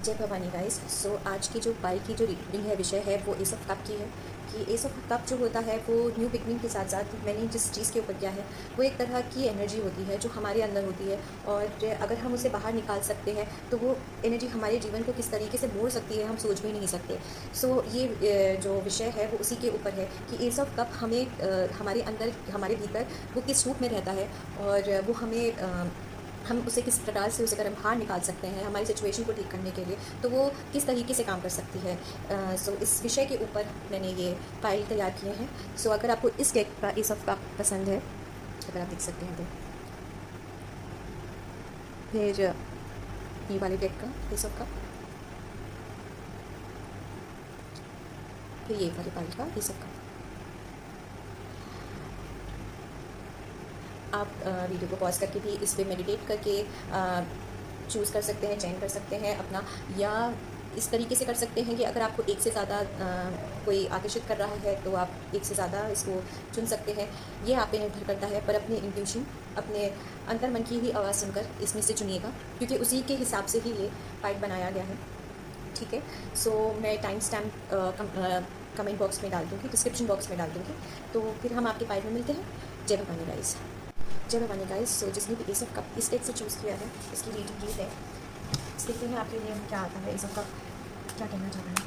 जय भवानी गाइस। सो आज की जो पाई की जो रीडिंग है, विषय है वो एस ऑफ कप की है कि एस ऑफ कप जो होता है वो न्यू बिगनिंग के साथ साथ मैंने जिस चीज़ के ऊपर किया है वो एक तरह की एनर्जी होती है जो हमारे अंदर होती है, और अगर हम उसे बाहर निकाल सकते हैं तो वो एनर्जी हमारे जीवन को किस तरीके से मोड़ सकती है हम सोच भी नहीं सकते। सो ये जो विषय है वो उसी के ऊपर है कि एस ऑफ कप हमें हमारे अंदर हमारे भीतर वो किस रूप में रहता है, और वो हमें हम उसे किस प्रकार से उसे अगर हम बाहर निकाल सकते हैं हमारी सिचुएशन को ठीक करने के लिए, तो वो किस तरीके से काम कर सकती है। सो इस विषय के ऊपर मैंने ये फाइल तैयार किए हैं। सो अगर आपको इस डेक का एस ऑफ कप पसंद है, अगर आप देख सकते हैं तो फिर ये वाले डेक का एस ऑफ कप, फिर ये वाले फाइल का एस ऑफ कप। आप वीडियो को पॉज करके भी इस पर मेडिटेट करके चूज़ कर सकते हैं, चयन कर सकते हैं अपना, या इस तरीके से कर सकते हैं कि अगर आपको एक से ज़्यादा कोई आकर्षित कर रहा है तो आप एक से ज़्यादा इसको चुन सकते हैं। ये आप पे निर्भर करता है, पर अपने इंट्यूशन, अपने अंतर मन की ही आवाज़ सुनकर इसमें से चुनिएगा, क्योंकि उसी के हिसाब से ही ये फाइल बनाया गया है। ठीक है। सो मैं टाइम स्टैम्प कमेंट बॉक्स में डाल दूँगी, डिस्क्रिप्शन बॉक्स में डाल दूँगी, तो फिर हम आपके फाइल में मिलते हैं। जय भवानी गाइस। जय भवानी गाइस। सो जिसने भी एस ऑफ कप इस डेक से चूज़ किया है, इसकी रीडिंग ये है। देखते हैं आपके लिए क्या आता है, एस ऑफ कप क्या कहना चाह रहा है।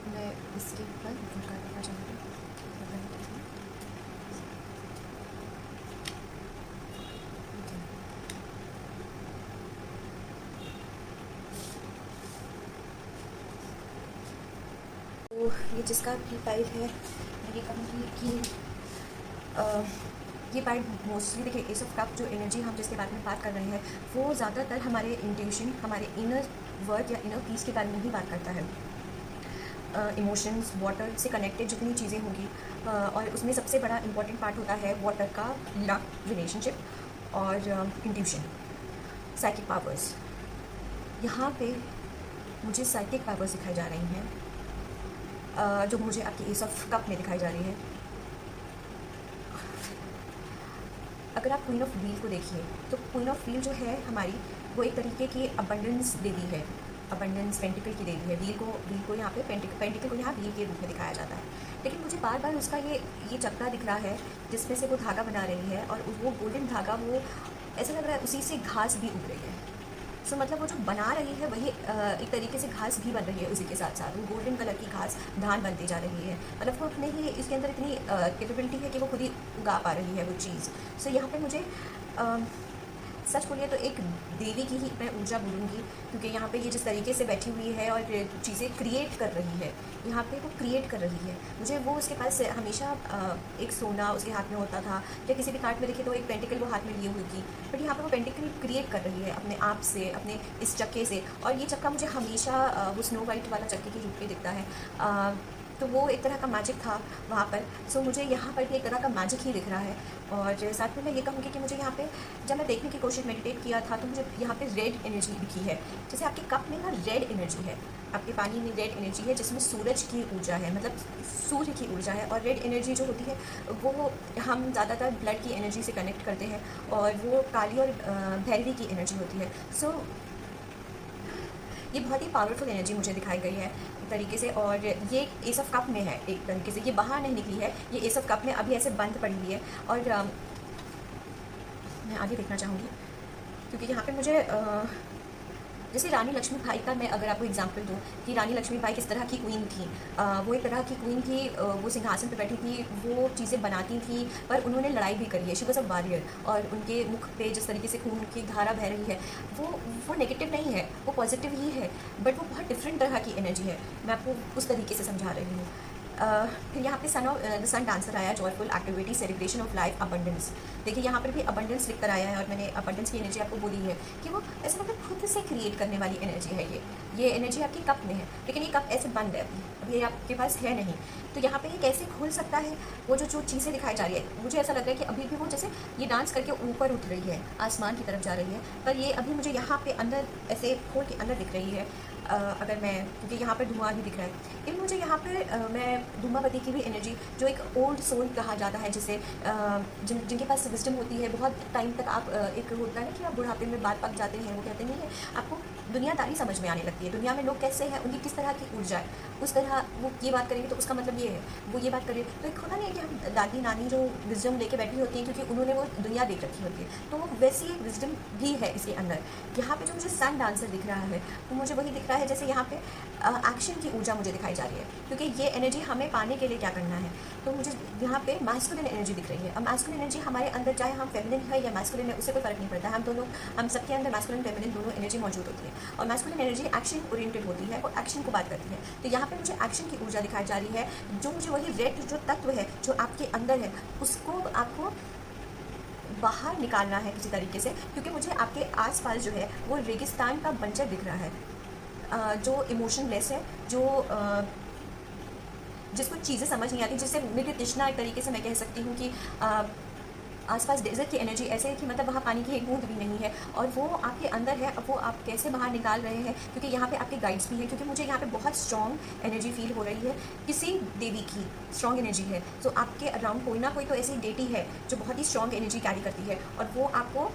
मैं इसके ऊपर करना चाहूँगी। तो ये जिसका भी फाइल है, मैं ये कहूँगी कि ये फाइल मोस्टली देखिए, एस ऑफ कप जो एनर्जी हम जिसके बारे में बात कर रहे हैं वो ज़्यादातर हमारे इंट्यूशन, हमारे इनर वर्ड या इनर पीस के बारे में ही बात करता है। इमोशंस, वाटर से कनेक्टेड जितनी चीज़ें होंगी, और उसमें सबसे बड़ा इम्पॉर्टेंट पार्ट होता है वाटर का लव रिलेशनशिप और इंट्यूशन, साइकिक पावर्स। यहाँ पे मुझे साइकिक पावर्स दिखाई जा रही हैं, जो मुझे आपकी एस ऑफ कप में दिखाई जा रही है। अगर आप क्वीन ऑफ व्हील को देखिए तो क्वीन ऑफ व्हील जो है हमारी, वो एक तरीके की अबंडेंस देवी है, अबंडेंस पेंटिकल की देवी है। व्हील को यहाँ पे पेंटिकल को यहाँ व्हील के रूप में दिखाया जाता है। लेकिन मुझे बार बार उसका ये चक्रा दिख रहा है जिसमें से वो धागा बना रही है, और वो गोल्डन धागा, वो ऐसा लग रहा है उसी से घास भी उग रही है। सो मतलब वो जो बना रही है वही एक तरीके से घास भी बन रही है, उसी के साथ साथ वो गोल्डन कलर की घास धान बनती जा रही है। मतलब वो अपने ही इसके अंदर इतनी कैपेबिलिटी है कि वो खुद ही उगा पा रही है वो चीज़। सो यहाँ पे मुझे सच बोलिए तो एक देवी की ही मैं ऊर्जा बोलूँगी, क्योंकि यहाँ पे ये जिस तरीके से बैठी हुई है और चीज़ें क्रिएट कर रही है, यहाँ पे वो क्रिएट कर रही है। मुझे वो उसके पास हमेशा एक सोना उसके हाथ में होता था, या किसी भी कार्ड में देखे तो एक पेंटिकल वो हाथ में लिए हुई थी, बट यहाँ पे वो पेंटिकल क्रिएट कर रही है अपने आप से, अपने इस चक्के से। और ये चक्का मुझे हमेशा वो स्नो वाइट वाला चक्के के रूप में दिखता है। तो वो एक तरह का मैजिक था वहाँ पर। सो मुझे यहाँ पर भी एक तरह का मैजिक ही दिख रहा है। और साथ में मैं ये कहूँगी कि मुझे यहाँ पे जब मैं देखने की कोशिश मेडिटेट किया था तो मुझे यहाँ पे रेड एनर्जी दिखी है। जैसे आपके कप में ना रेड एनर्जी है, आपके पानी में रेड एनर्जी है जिसमें सूरज की ऊर्जा है, मतलब सूर्य की ऊर्जा है। और रेड एनर्जी जो होती है वो हम ज़्यादातर ब्लड की एनर्जी से कनेक्ट करते हैं, और वो काली और भैरवी की एनर्जी होती है। सो ये बहुत ही पावरफुल एनर्जी मुझे दिखाई गई है एक तरीके से, और ये एस ऑफ कप में है एक तरीके से, ये बाहर नहीं निकली है, ये एस ऑफ कप में अभी ऐसे बंद पड़ी हुई है। और मैं आगे देखना चाहूँगी क्योंकि यहाँ पे मुझे जैसे रानी लक्ष्मीबाई का मैं अगर आपको एग्जांपल दूँ कि रानी लक्ष्मीबाई किस तरह की क्वीन थी, वो एक तरह की क्वीन थी, वो सिंहासन पे बैठी थी, वो चीज़ें बनाती थी, पर उन्होंने लड़ाई भी करी है, शी वॉज अ वॉरियर। और उनके मुख पे जिस तरीके से खून की धारा बह रही है वो नेगेटिव नहीं है, वो पॉजिटिव ही है, बट वो बहुत डिफरेंट तरह की एनर्जी है। मैं आपको उस तरीके से समझा रही हूँ। फिर यहाँ पे sun of the sun dancer आया, joyful activity, celebration of life, abundance. देखिए यहाँ पर भी अबंडेंस लिख कर आया है, और मैंने अबंडेंस की एनर्जी आपको बोली है कि वो ऐसा मतलब खुद से क्रिएट करने वाली एनर्जी है। ये एनर्जी आपकी कप में है, लेकिन ये कप ऐसे बंद है, अभी ये आपके पास है नहीं। तो यहाँ पे ये कैसे खुल सकता है? वो जो चीज़ें दिखाई जा रही है, मुझे ऐसा लग रहा है कि अभी भी वो जैसे ये डांस करके ऊपर उठ रही है, आसमान की तरफ जा रही है, पर ये अभी मुझे यहाँ पे अंदर ऐसे खोल के अंदर दिख रही है। अगर मैं, क्योंकि यहाँ पर धुआं भी दिख रहा है, लेकिन मुझे यहाँ पर मैं धूमावती की भी एनर्जी, जो एक ओल्ड सोल कहा जाता है, जिसे जिनके पास विजडम होती है, बहुत टाइम तक आप एक होता है ना कि आप बुढ़ापे में बात पक जाते हैं, वो कहते नहीं है, आपको दुनियादारी समझ में आने लगती है, दुनिया में लोग कैसे हैं, उनकी किस तरह की ऊर्जा है, उस तरह वो ये बात करेंगे तो उसका मतलब ये है, वो ये बात करें तो एक होता नहीं है कि हम दादी नानी जो विजडम लेके बैठी होती हैं क्योंकि उन्होंने वो दुनिया देख रखी होती है, तो वो वैसी एक विजडम भी है इसके अंदर। यहाँ पे जो मुझे सन डांसर दिख रहा है वो मुझे वही दिख रहा है, जैसे यहाँ पे एक्शन की ऊर्जा मुझे दिखाई जा रही है, क्योंकि ये एनर्जी हमें पाने के लिए क्या करना है। तो मुझे यहाँ पे मैस्कुलिन एनर्जी दिख रही है। अब मैस्कुलिन एनर्जी हमारे अंदर, चाहे हम फेमिनिन है या मैस्कुलिन है, उससे कोई फर्क नहीं पड़ता है, हम सबके अंदर मैस्कुलिन फेमिनिन दोनों एनर्जी मौजूद होती है, और मैस्कुलिन एनर्जी एक्शन ओरिएंटेड होती है और एक्शन को बात करती है। तो यहाँ पे मुझे एक्शन की ऊर्जा दिखाई जा रही है, जो मुझे वही रेड जो तत्व है जो आपके अंदर है, उसको आपको बाहर निकालना है किसी तरीके से, क्योंकि मुझे आपके आसपास जो है वो रेगिस्तान का बंजर दिख रहा है, जो इमोशनलेस है, जो जिसको चीज़ें समझ नहीं आती, जिससे मेरी तृष्णा एक तरीके से मैं कह सकती हूँ कि आसपास डेजर्ट की एनर्जी ऐसे है कि मतलब वहाँ पानी की एक बूंद भी नहीं है, और वो आपके अंदर है। अब वो आप कैसे बाहर निकाल रहे हैं, क्योंकि यहाँ पे आपके गाइड्स भी हैं, क्योंकि मुझे यहाँ पे बहुत स्ट्रॉन्ग एनर्जी फील हो रही है, किसी देवी की स्ट्रॉन्ग एनर्जी है। तो आपके अराउंड कोई ना कोई तो ऐसी डेटी है जो बहुत ही स्ट्रॉन्ग एनर्जी कैरी करती है, और वो आपको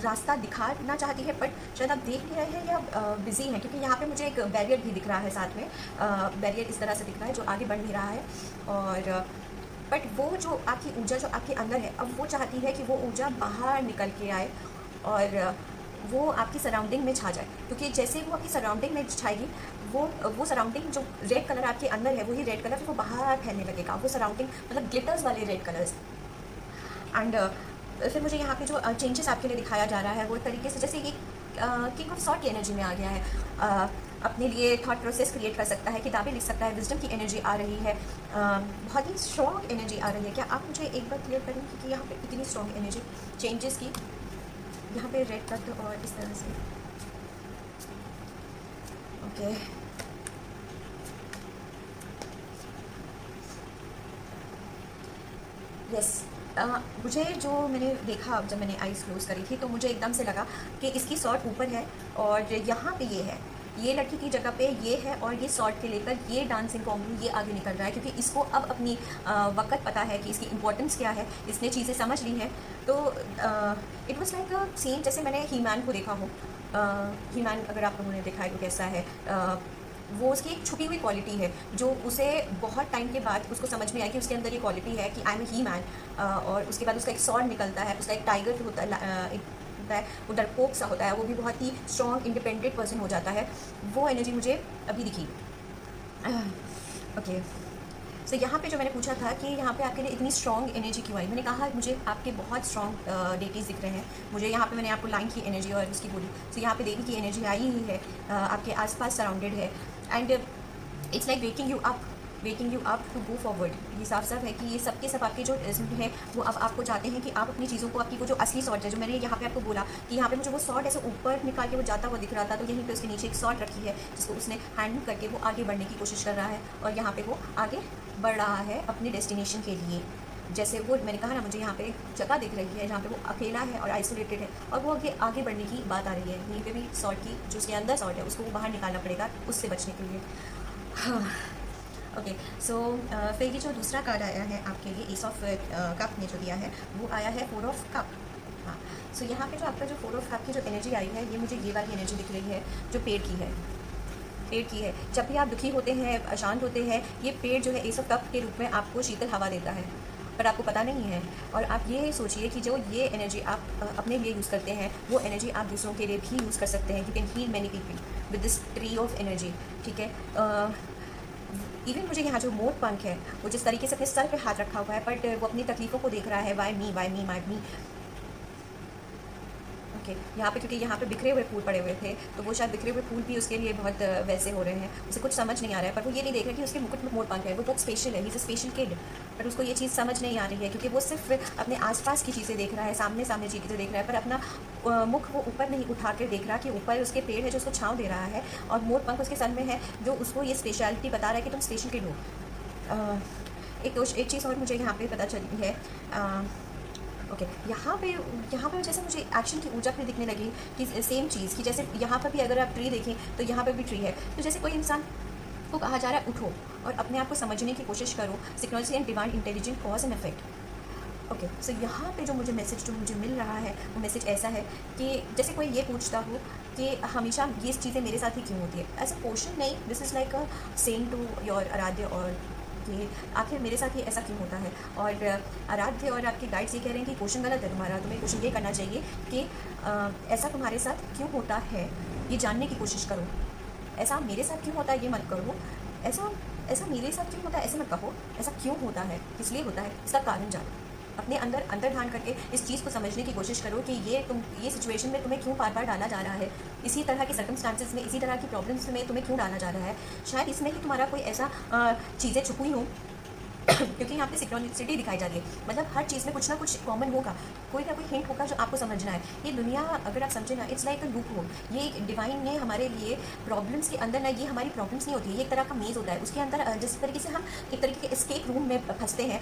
रास्ता दिखाना चाहती है, बट शायद आप देख नहीं रहे हैं या बिजी हैं, क्योंकि यहाँ पे मुझे एक बैरियर भी दिख रहा है साथ में। बैरियर इस तरह से दिख रहा है जो आगे बढ़ नहीं रहा है, और बट वो जो आपकी ऊर्जा जो आपके अंदर है, अब वो चाहती है कि वो ऊर्जा बाहर निकल के आए और वो आपकी सराउंडिंग में छा जाए, क्योंकि जैसे वो आपकी सराउंडिंग में छाएगी, वो सराउंडिंग जो रेड कलर आपके अंदर है वही रेड कलर फिर वो बाहर फैलने लगेगा, वो सराउंडिंग मतलब ग्लिटर्स वाले रेड कलर्स। एंड फिर मुझे यहाँ पे जो चेंजेस आपके लिए दिखाया जा रहा है वो एक तरीके से जैसे ये किंग ऑफ सॉर्ट की एनर्जी में आ गया है, अपने लिए थॉट प्रोसेस क्रिएट कर सकता है, किताबें लिख सकता है, विजडम की एनर्जी आ रही है, बहुत ही स्ट्रॉन्ग एनर्जी आ रही है। क्या आप मुझे एक बार क्लियर करेंगे कि यहाँ पे इतनी स्ट्रॉन्ग एनर्जी चेंजेस की, यहाँ पे रेड तत्व और इस तरह से, ओके यस। मुझे जो मैंने देखा जब मैंने आईज क्लोज करी थी, तो मुझे एकदम से लगा कि इसकी सॉर्ट ऊपर है और यहाँ पे ये है, ये लड़की की जगह पे ये है, और ये सॉर्ट के लेकर ये डांसिंग कॉम्बो ये आगे निकल रहा है, क्योंकि इसको अब अपनी वक्त पता है कि इसकी इंपॉर्टेंस क्या है, इसने चीज़ें समझ ली हैं। तो it was like a scene जैसे मैंने हीमैन को देखा हो। हीमैन अगर आप लोगों ने देखा है तो कैसा है, वो उसकी एक छुपी हुई क्वालिटी है जो उसे बहुत टाइम के बाद उसको समझ में आई कि उसके अंदर ये क्वालिटी है कि आई एम ही मैन, और उसके बाद उसका एक सॉर्ड निकलता है, उसका एक टाइगर होता है, वो डरपोक सा होता है, वो भी बहुत ही स्ट्रॉन्ग इंडिपेंडेंट पर्सन हो जाता है। वो एनर्जी मुझे अभी दिखी। ओके सो यहाँ पे जो मैंने पूछा था कि यहाँ पे आपके लिए इतनी स्ट्रॉन्ग एनर्जी क्यों आई, मैंने कहा मुझे आपके बहुत स्ट्रॉन्ग डेटीज़ दिख रहे हैं। मुझे यहाँ पे मैंने आपको लाइन की एनर्जी और उसकी बोली, तो यहाँ पे देवी की एनर्जी आई ही है, आपके आसपास सराउंडेड है, and it's like waking you up to go forward. ये साफ साफ है कि ये सब के सब आपके जो इसमें है वो अब आपको चाहते हैं कि आप अपनी चीज़ों को, आपकी वो जो असली सॉर्ट है, जो मैंने यहाँ पे आपको बोला कि यहाँ पे मुझे वो सॉर्ट ऐसे ऊपर निकाल के वो जाता हुआ दिख रहा था, तो यहीं पे उसके नीचे एक सॉर्ट रखी है जिसको उसने हैंडल करके वो आगे बढ़ने की कोशिश कर रहा है, और यहाँ पे वो आगे बढ़ रहा है अपने डेस्टिनेशन के लिए। जैसे वो मैंने कहा ना, मुझे यहाँ पे जगह दिख रही है जहाँ पे वो अकेला है और आइसोलेटेड है, और वो आगे बढ़ने की बात आ रही है। यहीं पे भी सॉर्ट की जो उसके अंदर सॉर्ट है उसको वो बाहर निकालना पड़ेगा उससे बचने के लिए। ओके सो फिर ये जो दूसरा कार्ड आया है आपके लिए, एस ऑफ कप ने जो दिया है वो आया है 4 ऑफ कप। हाँ, सो यहाँ पे जो आपका जो 4 ऑफ कप की जो एनर्जी आई है, ये मुझे ये वाली एनर्जी दिख रही है जो पेड़ की है। पेड़ की है, जब भी आप दुखी होते हैं, अशांत होते हैं, ये पेड़ जो है एस ऑफ कप के रूप में आपको शीतल हवा देता है, पर आपको पता नहीं है। और आप ये सोचिए कि जो ये एनर्जी आप अपने लिए यूज़ करते हैं, वो एनर्जी आप दूसरों के लिए भी यूज़ कर सकते हैं। You can heal many people with this tree of energy, ठीक है। इवन मुझे यहाँ जो मोर पंख है, वो जिस तरीके से अपने सर पे हाथ रखा हुआ है, बट वो अपनी तकलीफ़ों को देख रहा है, why me why me my me. Okay, यहाँ पे क्योंकि यहाँ पे बिखरे हुए फूल पड़े हुए थे, तो वो शायद बिखरे हुए फूल भी उसके लिए बहुत वैसे हो रहे हैं, उसे कुछ समझ नहीं आ रहा है। पर वो ये नहीं देख रहा कि उसके मुकुट में मोर पंख है, वो बहुत स्पेशल है, he is a special kid. पर उसको ये चीज़ समझ नहीं आ रही है, क्योंकि वो सिर्फ अपने आसपास की चीज़ें देख रहा है, सामने सामने चीज़ें देख रहा है, पर अपना मुख वो ऊपर नहीं उठा कर देख रहा कि ऊपर उसके पेड़ है जो उसको छाँव दे रहा है, और मोर पंख उसके सर में है जो उसको ये स्पेशलिटी बता रहा है कि तुम स्पेशल किड हो। एक चीज़ और मुझे यहाँ पे पता चली है। ओके, यहाँ पे जैसे मुझे एक्शन की ऊर्जा फिर दिखने लगी कि सेम चीज़ कि जैसे यहाँ पर भी अगर आप ट्री देखें तो यहाँ पर भी ट्री है, तो जैसे कोई इंसान को कहा जा रहा है उठो और अपने आप को समझने की कोशिश करो, security and divine intelligent cause and effect. Okay, so यहाँ पे जो मुझे मिल रहा है, वो मैसेज ऐसा है कि जैसे कोई ये पूछता हो कि हमेशा ये चीज़ें मेरे साथ ही क्यों होती है, ऐसा क्वेश्चन नहीं, this is like a saying to your आराध्य, और कि आखिर मेरे साथ ही ऐसा क्यों होता है। और आराध्य और आपके गाइड्स ये कह रहे हैं कि क्वेश्चन गलत है तुम्हारा, तुम्हें क्वेश्चन ये करना चाहिए कि ऐसा तुम्हारे साथ क्यों होता है, ये जानने की कोशिश करो। ऐसा मेरे साथ क्यों होता है ये मत करो, ऐसा ऐसा मेरे साथ क्यों होता है ऐसे मत कहो, ऐसा क्यों होता है, किस लिए होता है, इसका कारण जानो। अपने अंदर ध्यान करके इस चीज़ को समझने की कोशिश करो कि ये सिचुएशन में तुम्हें क्यों बार बार डाला जा रहा है, इसी तरह के सर्कमस्टांसेस में, इसी तरह की प्रॉब्लम्स में तुम्हें क्यों डाला जा रहा है। शायद इसमें ही तुम्हारा कोई ऐसा चीज़ें छुपी हों क्योंकि यहाँ पे सिक्रोनिसिटी दिखाई जा रही है, मतलब हर चीज़ में कुछ ना कुछ कॉमन होगा, कोई ना कोई हिंट होगा जो आपको समझना है। ये दुनिया अगर आप समझे ना, it's like a loop hole. ये डिवाइन ने हमारे लिए प्रॉब्लम्स के अंदर ना, ये हमारी प्रॉब्लम्स नहीं होती है, ये एक तरह का मेज़ होता है, उसके अंदर जिस तरीके से हम एक तरीके के एस्केप रूम में फंसते हैं,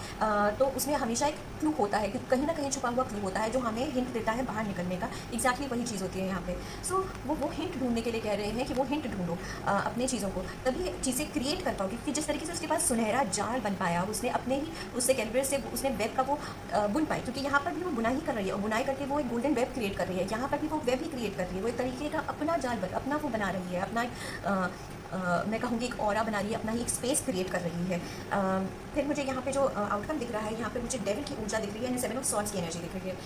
तो उसमें हमेशा एक क्लू होता है, कहीं ना कहीं छुपा हुआ क्लू होता है जो हमें हिंट देता है बाहर निकलने का। एग्जैक्टली वही चीज़ होती है यहाँ पे। सो वो हिंट ढूंढने के लिए कह रहे हैं कि वो हिंट ढूंढो अपनी चीज़ों को, तभी चीज़ें क्रिएट कर पाओगे। कि जिस तरीके से उसके पास सुनहरा जाल बन पाया, उसने अपने ही उससे कैनवस से उसने वेब का वो बुन पाई, क्योंकि यहाँ पर भी वो बुनाई कर रही है, और बुनाई करके वो एक गोल्डन वेब क्रिएट कर रही है। यहाँ पर भी वो वेब ही क्रिएट कर रही है, वो एक तरीके का अपना जाल अपना वो बना रही है, अपना मैं कहूँगी एक ऑरा बना रही है, अपना ही एक स्पेस क्रिएट कर रही है। फिर मुझे यहाँ पे जो आउटकम दिख रहा है, यहाँ पे मुझे डेविल की ऊर्जा दिख रही है, 7 ऑफ सॉर्ड्स की एनर्जी दिख रही है।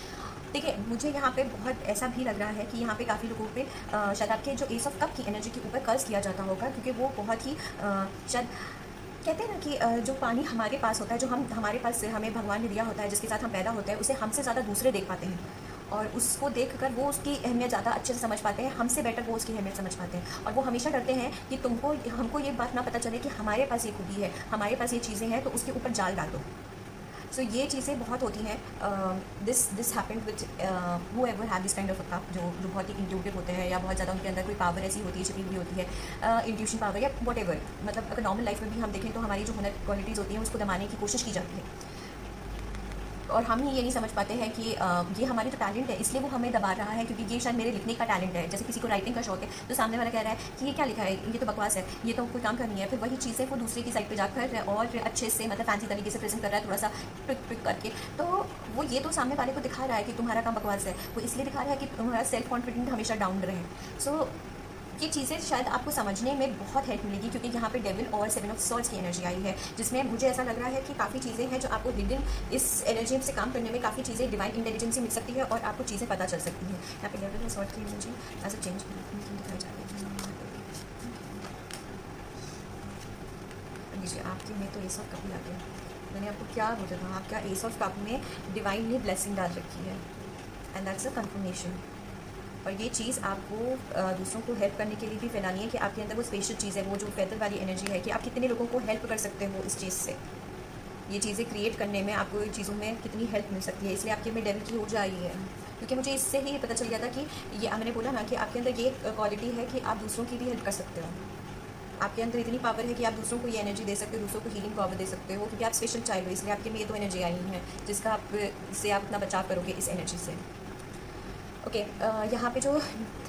ठीक है, मुझे यहाँ पे बहुत ऐसा भी लग रहा है कि यहाँ पे काफ़ी लोगों पे शायद आपके जो एस ऑफ कप की एनर्जी के ऊपर कर्ज किया जाता होगा, क्योंकि वो बहुत ही शायद कहते हैं ना कि जो पानी हमारे पास होता है, जो हमारे पास हमें भगवान ने दिया होता है, जिसके साथ हम पैदा होते हैं, उसे हमसे ज़्यादा दूसरे देख पाते हैं, और उसको देखकर वो उसकी अहमियत ज़्यादा अच्छे से समझ पाते हैं, हमसे बेटर वो उसकी अहमियत समझ पाते हैं। और वो हमेशा डरते हैं कि हमको ये बात ना पता चले कि हमारे पास ये खूबी है, हमारे पास ये चीज़ें हैं, तो उसके ऊपर जाल डाल दो। सो ये चीज़ें बहुत होती हैं। This happened with who ever have this kind of cup, जो बहुत ही इंट्यूटिव होते हैं, या बहुत ज़्यादा उनके अंदर कोई पावर ऐसी होती है, छिपी हुई होती है, इंट्यूशन पावर या वट एवर। मतलब अगर नॉर्मल लाइफ में भी हम देखें तो हमारी जो हुनर क्वालिटीज़ होती हैं उसको दबाने की कोशिश की जाती है, और हम ही ये नहीं समझ पाते हैं कि ये हमारी तो टैलेंट है, इसलिए वो हमें दबा रहा है, क्योंकि ये शायद मेरे लिखने का टैलेंट है। जैसे किसी को राइटिंग का शौक है, तो सामने वाला कह रहा है कि ये क्या लिखा है, ये तो बकवास है, ये तो कोई काम करनी है। फिर वही चीज़ें वो दूसरे की साइड पे जाकर और अच्छे से, मतलब फैंसी तरीके से प्रेजेंट कर रहा है, थोड़ा सा ट्रिक करके, तो वो ये तो सामने वाले को दिखा रहा है कि तुम्हारा काम बकवास है, वो इसलिए दिखा रहा है कि तुम्हारा सेल्फ कॉन्फिडेंट हमेशा डाउन रहे। सो ये चीज़ें शायद आपको समझने में बहुत हेल्प मिलेगी, क्योंकि यहाँ पे डेविल और 7 ऑफ सॉर्ड्स की एनर्जी आई है, जिसमें मुझे ऐसा लग रहा है कि काफ़ी चीज़ें हैं जो आपको हिडन इस एनर्जी से काम करने में काफ़ी चीज़ें डिवाइन इंटेलिजेंस से मिल सकती है, और आपको चीज़ें पता चल सकती हैं। यहाँ पे डेविल और सॉर्ड की एनर्जी ऐसा चेंज दिखाई जा रही है। लीजिए, आपके में तो एस ऑफ कप ही आ गया। मैंने आपको क्या बोला था, आपका एस ऑफ कप में डिवाइन ने ब्लेसिंग डाल रखी है, एंड दैट्स अ कन्फर्मेशन। और ये चीज़ आपको दूसरों को हेल्प करने के लिए भी फैलानी है, कि आपके अंदर वो स्पेशल चीज़ है, वो जो फेदर वाली एनर्जी है, कि आप कितने लोगों को हेल्प कर सकते हो इस चीज़ से। ये चीज़ें क्रिएट करने में आपको इन चीज़ों में कितनी हेल्प मिल सकती है, इसलिए आपके में डेविल की ऊर्जा आई है। क्योंकि मुझे इससे ही पता चल गया था कि ये मैंने बोला ना कि आपके अंदर ये क्वालिटी है कि आप दूसरों की भी हेल्प कर सकते हो। आपके अंदर इतनी पावर है कि आप दूसरों को ये एनर्जी दे सकते हो, दूसरों को हीलिंग पावर दे सकते हो, क्योंकि आप स्पेशल चाइल्ड हो, इसलिए आपके में ये तो एनर्जी आई है जिसका इससे आप अपना बचाव करोगे इस एनर्जी से। ओके, यहाँ पे जो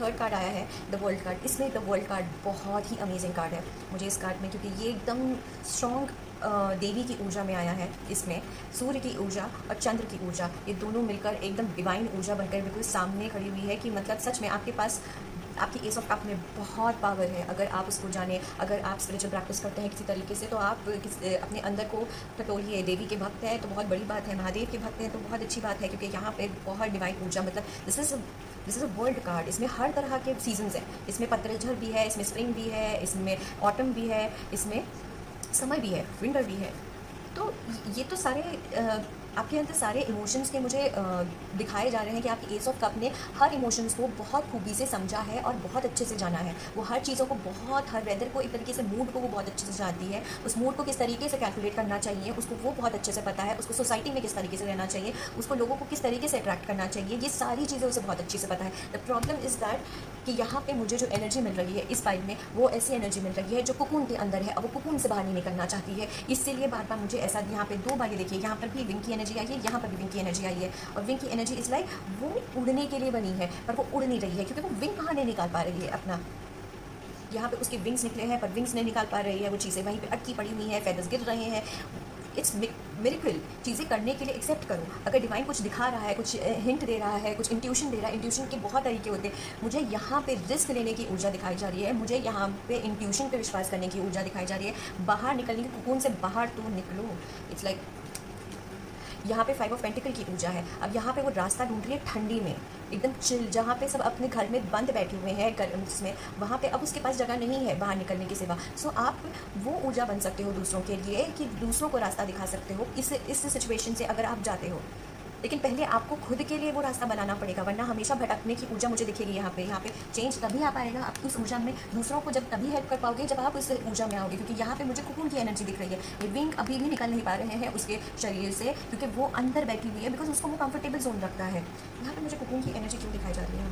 थर्ड कार्ड आया है, द वर्ल्ड कार्ड, इसमें द वर्ल्ड कार्ड बहुत ही अमेजिंग कार्ड है मुझे इस कार्ड में, क्योंकि ये एकदम स्ट्रॉन्ग देवी की ऊर्जा में आया है। इसमें सूर्य की ऊर्जा और चंद्र की ऊर्जा, ये दोनों मिलकर एकदम डिवाइन ऊर्जा बनकर बिल्कुल सामने खड़ी हुई है कि मतलब सच में आपके पास आपकी एस ऑफ कप में बहुत पावर है। अगर आप उसको जाने, अगर आप स्पिरिचुअल प्रैक्टिस करते हैं किसी तरीके से, तो आप अपने अंदर को टटोलिए। देवी के भक्त हैं तो बहुत बड़ी बात है, महादेव के भक्त हैं तो बहुत अच्छी बात है, क्योंकि यहाँ पे बहुत डिवाइन ऊर्जा, मतलब this is a world card. इसमें हर तरह के सीजन्स हैं, इसमें पतझड़ भी है, इसमें स्प्रिंग भी है, इसमें ऑटम भी है, इसमें समर भी है, विंटर भी है। तो ये तो सारे आपके अंदर सारे इमोशंस के मुझे दिखाए जा रहे हैं कि आपकी एस ऑफ कप ने हर इमोशंस को बहुत खूबी से समझा है और बहुत अच्छे से जाना है। वो हर चीज़ों को बहुत, हर वेदर को एक तरीके से, मूड को वो बहुत अच्छे से जानती है। उस मूड को किस तरीके से कैलकुलेट करना चाहिए उसको वो बहुत अच्छे से पता है। उसको सोसाइटी में किस तरीके से रहना चाहिए, उसको लोगों को किस तरीके से अट्रैक्ट करना चाहिए, ये सारी चीज़ें उसे बहुत अच्छे से पता है। द प्रॉब्लम इज़ दैट कि यहाँ पे मुझे जो एनर्जी मिल रही है इस फाइल में, वो ऐसी एनर्जी मिल रही है जो कुकून के अंदर है और वो कुकून से बाहर नहीं निकलना चाहती है। इसीलिए बार बार मुझे ऐसा, यहाँ पे 2 बार ये देखिए, यहाँ पर भी विंग की एनर्जी आई है, यहाँ पर भी विंग की एनर्जी आई है। और विंग की एनर्जी इज़ लाइक वो उड़ने के लिए बनी है, पर वो उड़ नहीं रही है क्योंकि वो विंग कहाँ नहीं निकाल पा रही है अपना। यहाँ पे उसके विंग्स निकले हैं पर विंग्स नहीं निकाल पा रही है, वो चीज़ें वहीं पे अटकी पड़ी हुई हैं, फेदर्स गिर रहे हैं। It's miracle. चीज़ें करने के लिए एक्सेप्ट करो। अगर डिवाइन कुछ दिखा रहा है, कुछ हिंट दे रहा है, कुछ इंट्यूशन दे रहा है, इंट्यूशन के बहुत तरीके होते हैं। मुझे यहाँ पे रिस्क लेने की ऊर्जा दिखाई जा रही है, मुझे यहाँ पे इंट्यूशन पे विश्वास करने की ऊर्जा दिखाई जा रही है। बाहर निकलने की, कुकून से बाहर तो निकलो। इट्स लाइक यहाँ पे 5 ऑफ पेंटिकल की ऊर्जा है। अब यहाँ पे वो रास्ता ढूंढ रही है ठंडी में, एकदम चिल, जहाँ पे सब अपने घर में बंद बैठे हुए हैं उसमें, वहाँ पे अब उसके पास जगह नहीं है बाहर निकलने के सिवा। सो आप वो ऊर्जा बन सकते हो दूसरों के लिए कि दूसरों को रास्ता दिखा सकते हो इस सिचुएशन से अगर आप जाते हो। लेकिन पहले आपको खुद के लिए वो रास्ता बनाना पड़ेगा, वरना हमेशा भटकने की ऊर्जा मुझे दिखेगी। यहाँ पे चेंज तभी आ पाएगा आप उस ऊर्जा में, दूसरों को जब तभी हेल्प कर पाओगे जब आप उस ऊर्जा में आओगे। क्योंकि यहाँ पे मुझे कुकून की एनर्जी दिख रही है। ये विंग अभी भी निकल नहीं पा रहे हैं उसके शरीर से क्योंकि वो अंदर बैठी हुई है, बिकॉज उसको वो कंफर्टेबल जोन लगता है। यहाँ पे मुझे कुकून की एनर्जी क्यों दिखाई जा रही है?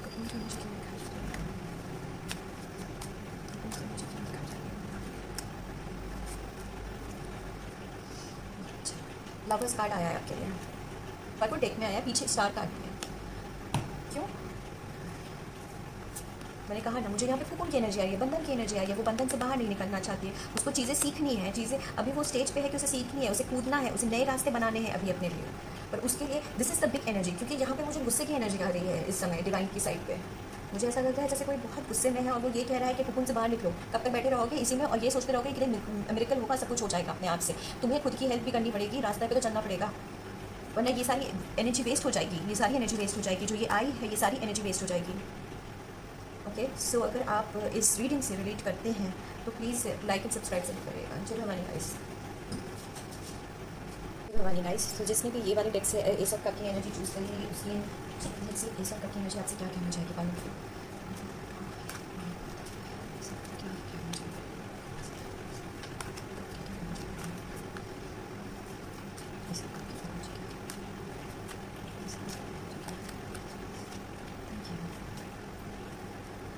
कुकून की एनर्जी क्यों दिखाई जा रही है? कुकून की एनर्जी क्यों दिखाई जा रही है? लवर्स कार्ड आया है आपके लिए, पर वो डेक में आया, पीछे स्टार कार्ड भी है। क्यों? मैंने कहा ना, मुझे यहाँ पे कुकून की एनर्जी आई है, बंधन की एनर्जी आई है। वो बंधन से बाहर नहीं निकलना चाहती है, उसको चीज़ें सीखनी है, चीज़ें अभी वो स्टेज पे है कि उसे सीखनी है, उसे कूदना है, उसे नए रास्ते बनाने हैं अभी अपने लिए। पर उसके लिए this is the big energy. क्योंकि यहाँ पे मुझे गुस्से की एनर्जी आ रही है इस समय डिवाइन की साइड पे। मुझे ऐसा लगता है जैसे कोई बहुत गुस्से में है और वो ये कह रहा है कि कुकून से बाहर निकलो। कब तक बैठे रहोगे इसी में और ये सोचते रहोगे कि मिरेकल होगा, सब कुछ हो जाएगा अपने आप से। तुम्हें खुद की हेल्प भी करनी पड़ेगी, रास्ते पे तो चलना पड़ेगा, वरना ये सारी एनर्जी वेस्ट हो जाएगी। ये सारी एनर्जी वेस्ट हो जाएगी जो ये आई है, ये सारी एनर्जी वेस्ट हो जाएगी। ओके, सो अगर आप इस रीडिंग से रिलेट करते हैं तो प्लीज़ लाइक एंड सब्सक्राइब जरूर करिएगा। जय भवानी गाइस, जय भवानी गाइस। तो जिसने भी ये वाले डेक से एस ऑफ कप की एनर्जी चूज़ करी है उसकी एस ऑफ कप की एनर्जी आपसे क्या कहना चाहेगी? पालो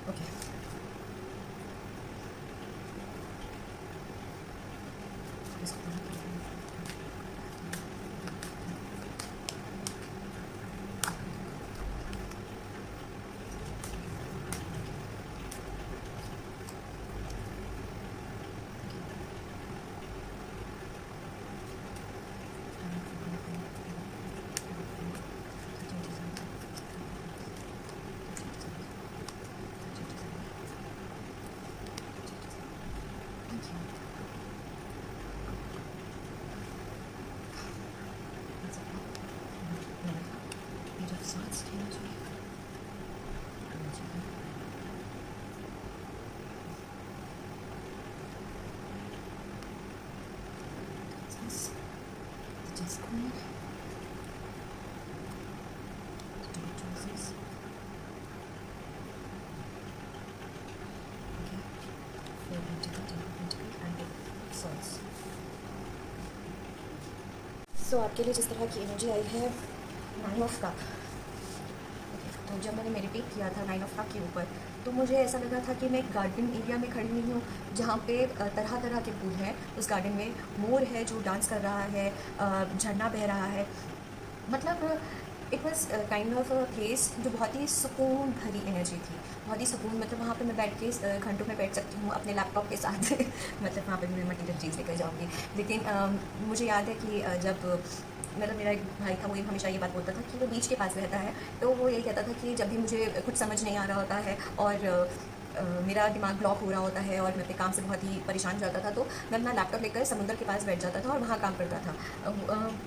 ओके, Just queen. सो आपके लिए जिस तरह की एनर्जी आई है 9 ऑफ कप। तो जब मैंने मेडिटेट किया था 9 ऑफ कप के ऊपर, तो मुझे ऐसा लगा था कि मैं एक गार्डन एरिया में खड़ी हुई हूँ जहाँ पे तरह तरह के फूल हैं। उस गार्डन में मोर है जो डांस कर रहा है, झरना बह रहा है, मतलब it was kind of a place जो बहुत ही सुकून भरी एनर्जी थी, बहुत ही सुकून, मतलब वहाँ पे मैं बैठ के घंटों में बैठ सकती हूँ अपने लैपटॉप के साथ मतलब वहाँ पे मैं मटीरियल चीज़ लेकर जाऊँगी। लेकिन मुझे याद है कि जब मतलब मेरा एक भाई था, वो हमेशा ये बात बोलता था कि वो बीच के पास रहता है, तो वो यही कहता था कि जब भी मुझे कुछ समझ नहीं आ रहा होता है और मेरा दिमाग ब्लॉक हो रहा होता है और मैं अपने काम से बहुत ही परेशान हो जाता था, तो मैं अपना लैपटॉप लेकर समुद्र के पास बैठ जाता था और वहाँ काम करता था।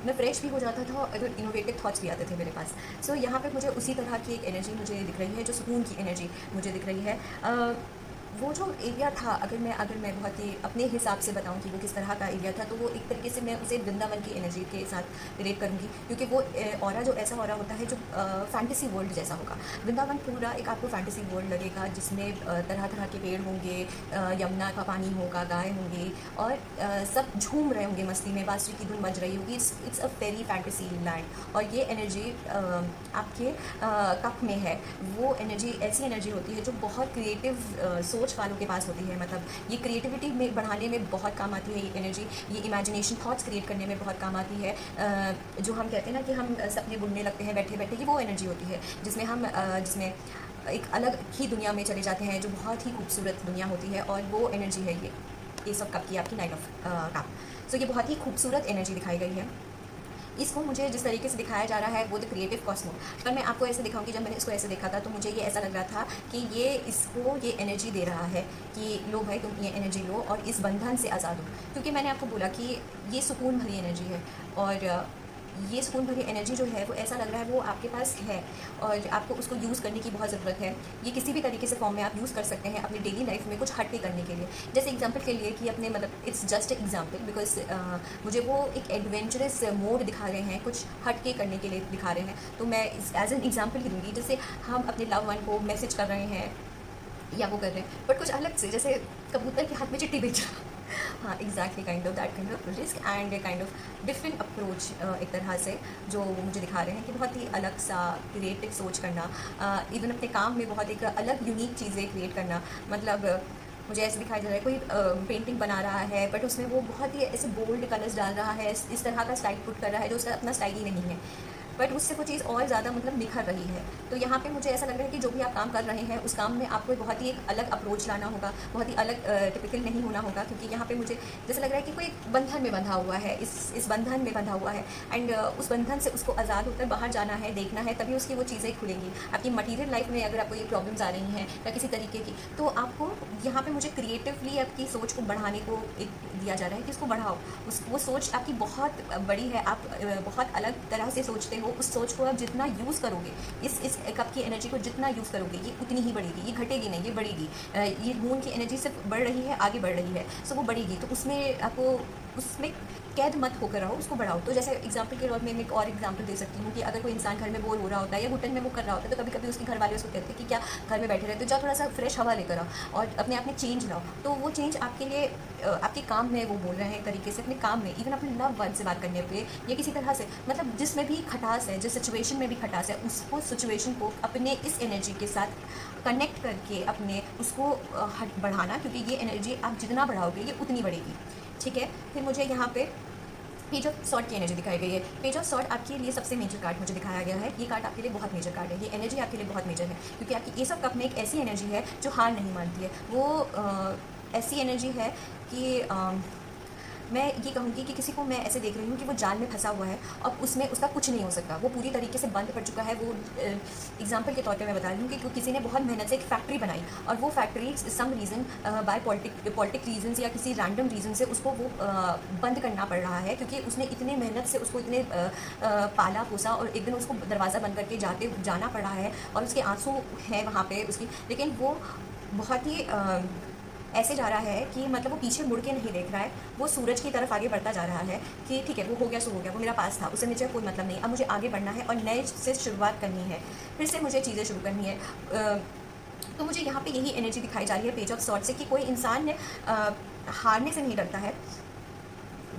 मैं फ्रेश भी हो जाता था और इनोवेटिव थॉट्स भी आते थे मेरे पास। सो यहाँ पे मुझे उसी तरह की एक एनर्जी मुझे दिख रही है, जो सुकून की एनर्जी मुझे दिख रही है। वो जो एरिया था, अगर मैं बहुत ही अपने हिसाब से बताऊं कि वो किस तरह का एरिया था, तो वो एक तरीके से मैं उसे वृंदावन की एनर्जी के साथ रिलेट करूंगी, क्योंकि वो ऑरा जो ऐसा ऑरा होता है जो फैंटेसी वर्ल्ड जैसा होगा। वृंदावन पूरा एक आपको फैंटेसी वर्ल्ड लगेगा, जिसमें तरह तरह के पेड़ होंगे, यमुना का पानी होगा, गाय होंगी और सब झूम रहे होंगे मस्ती में, बांसुरी की धुन बज रही होगी। It's a very fantasy land. और ये एनर्जी आपके कप में है। वो एनर्जी ऐसी एनर्जी होती है जो बहुत क्रिएटिव सोच वालों के पास होती है। मतलब ये क्रिएटिविटी में बढ़ाने में बहुत काम आती है ये एनर्जी, ये इमेजिनेशन थॉट्स क्रिएट करने में बहुत काम आती है। जो हम कहते हैं ना कि हम सपने बुनने लगते हैं बैठे बैठे, ये वो एनर्जी होती है जिसमें एक अलग ही दुनिया में चले जाते हैं, जो बहुत ही खूबसूरत दुनिया होती है। और वो एनर्जी है ये सब कप की आपकी नाइट ऑफ कप। सो ये बहुत ही खूबसूरत एनर्जी दिखाई गई है। इसको मुझे जिस तरीके से दिखाया जा रहा है वो द क्रिएटिव कॉस्मो, पर मैं आपको ऐसे दिखाऊंगी। जब मैंने इसको ऐसे देखा था तो मुझे ये ऐसा लग रहा था कि ये इसको ये एनर्जी दे रहा है कि लो भाई, तुम ये एनर्जी लो और इस बंधन से आज़ाद हो। क्योंकि मैंने आपको बोला कि ये सुकून भरी एनर्जी है, और ये सुकून भरी एनर्जी जो है वो ऐसा लग रहा है वो आपके पास है और आपको उसको यूज़ करने की बहुत ज़रूरत है। ये किसी भी तरीके से फॉर्म में आप यूज़ कर सकते हैं अपनी डेली लाइफ में कुछ हट के करने के लिए। जैसे एग्जांपल के लिए कि अपने मतलब इट्स जस्ट एग्जांपल बिकॉज मुझे वो एक एडवेंचरस मोड दिखा रहे हैं, कुछ हट के करने के लिए दिखा रहे हैं। तो मैं एज एन एग्जाम्पल ही दूँगी, जैसे हम अपने लव वन को मैसेज कर रहे हैं या वो कर रहे हैं बट कुछ अलग से, जैसे कबूतर के हाथ में चिट्ठी भेज रहा। हाँ exactly, kind of that kind of risk and kind of different approach एक तरह से जो वो मुझे दिखा रहे हैं कि बहुत ही अलग सा क्रिएटिव सोच करना, इवन अपने काम में बहुत एक अलग यूनिक चीज़ें क्रिएट करना। मतलब मुझे ऐसे दिखाई दे रहा है कोई पेंटिंग बना रहा है बट उसमें वो बहुत ही ऐसे बोल्ड कलर्स डाल रहा है, इस तरह का स्टाइल पुट कर रहा है जो उसका अपना स्टाइल ही नहीं है, बट उससे वो चीज़ और ज़्यादा मतलब निखर रही है। तो यहाँ पे मुझे ऐसा लग रहा है कि जो भी आप काम कर रहे हैं उस काम में आपको बहुत ही एक अलग अप्रोच लाना होगा, बहुत ही अलग टिपिकल नहीं होना होगा। क्योंकि यहाँ पे मुझे जैसे लग रहा है कि कोई बंधन में बंधा हुआ है, इस बंधन में बंधा हुआ है एंड उस बंधन से उसको आज़ाद होकर बाहर जाना है, देखना है, तभी उसकी वो चीज़ें खुलेंगी। आपकी मटीरियल लाइफ में अगर आपको ये प्रॉब्लम्स आ रही हैं या किसी तरीके की, तो आपको यहाँ पे मुझे क्रिएटिवली आपकी सोच को बढ़ाने को एक दिया जा रहा है कि उसको बढ़ाओ। वो सोच आपकी बहुत बड़ी है, आप बहुत अलग तरह से सोचते हो। उस सोच को आप जितना यूज़ करोगे, इस कप की एनर्जी को जितना यूज़ करोगे, ये उतनी ही बढ़ेगी, ये घटेगी नहीं, ये बढ़ेगी। ये मून की एनर्जी सिर्फ बढ़ रही है, आगे बढ़ रही है, सो वो बढ़ेगी। तो उसमें आपको उसमें कैद मत होकर रहो, उसको बढ़ाओ। तो जैसे एग्जांपल के तौर में मैं एक और एग्जांपल दे सकती हूँ कि अगर कोई इंसान घर में बोर हो रहा होता है या घुटन में वो कर रहा होता है, तो कभी कभी उसके घर वाले उसको कहते हैं कि क्या घर में बैठे रहते हो, जाओ थोड़ा सा फ्रेश हवा लेकर आओ और अपने आप में चेंज लाओ। तो वो चेंज आपके लिए आपके काम में वो बोल रहे हैं एक तरीके से, अपने काम में, इवन अपने लव वन से बात करने पे या किसी तरह से, मतलब जिसमें भी खटास है, जिस सिचुएशन में भी खटास है, उसको सिचुएशन को अपने इस एनर्जी के साथ कनेक्ट करके अपने उसको बढ़ाना, क्योंकि ये एनर्जी आप जितना बढ़ाओगे ये उतनी बढ़ेगी। ठीक है, फिर मुझे यहाँ पे पेज ऑफ सॉर्ट की एनर्जी दिखाई गई है। पेज ऑफ सॉर्ट आपके लिए सबसे मेजर कार्ड मुझे दिखाया गया है। ये कार्ड आपके लिए बहुत मेजर कार्ड है, ये एनर्जी आपके लिए बहुत मेजर है, क्योंकि आपकी ये सब कप में एक ऐसी एनर्जी है जो हार नहीं मानती है। वो ऐसी एनर्जी है कि मैं ये कहूँगी कि किसी को मैं ऐसे देख रही हूँ कि वो जाल में फंसा हुआ है और उसमें उसका कुछ नहीं हो सकता, वो पूरी तरीके से बंद पड़ चुका है। वो एग्जांपल के तौर पे मैं बता रही हूँ कि किसी ने बहुत मेहनत से एक फैक्ट्री बनाई और वो factory some reason by politic reason या किसी रैंडम रीज़न से उसको वो बंद करना पड़ रहा है, क्योंकि उसने इतने मेहनत से उसको इतने पाला पोसा और एक दिन उसको दरवाज़ा बंद करके जाना पड़ रहा है और उसके आंसू हैं वहाँ पर उसकी, लेकिन वो बहुत ही ऐसे जा रहा है कि मतलब वो पीछे मुड़ के नहीं देख रहा है, वो सूरज की तरफ आगे बढ़ता जा रहा है कि ठीक है वो हो गया सो हो गया, वो मेरा पास था, उससे मुझे कोई मतलब नहीं, अब मुझे आगे बढ़ना है और नए से शुरुआत करनी है, फिर से मुझे चीज़ें शुरू करनी है। तो मुझे यहाँ पे यही एनर्जी दिखाई जा रही है पेज ऑफ सॉर्ट से कि कोई इंसान हारने से नहीं डरता है,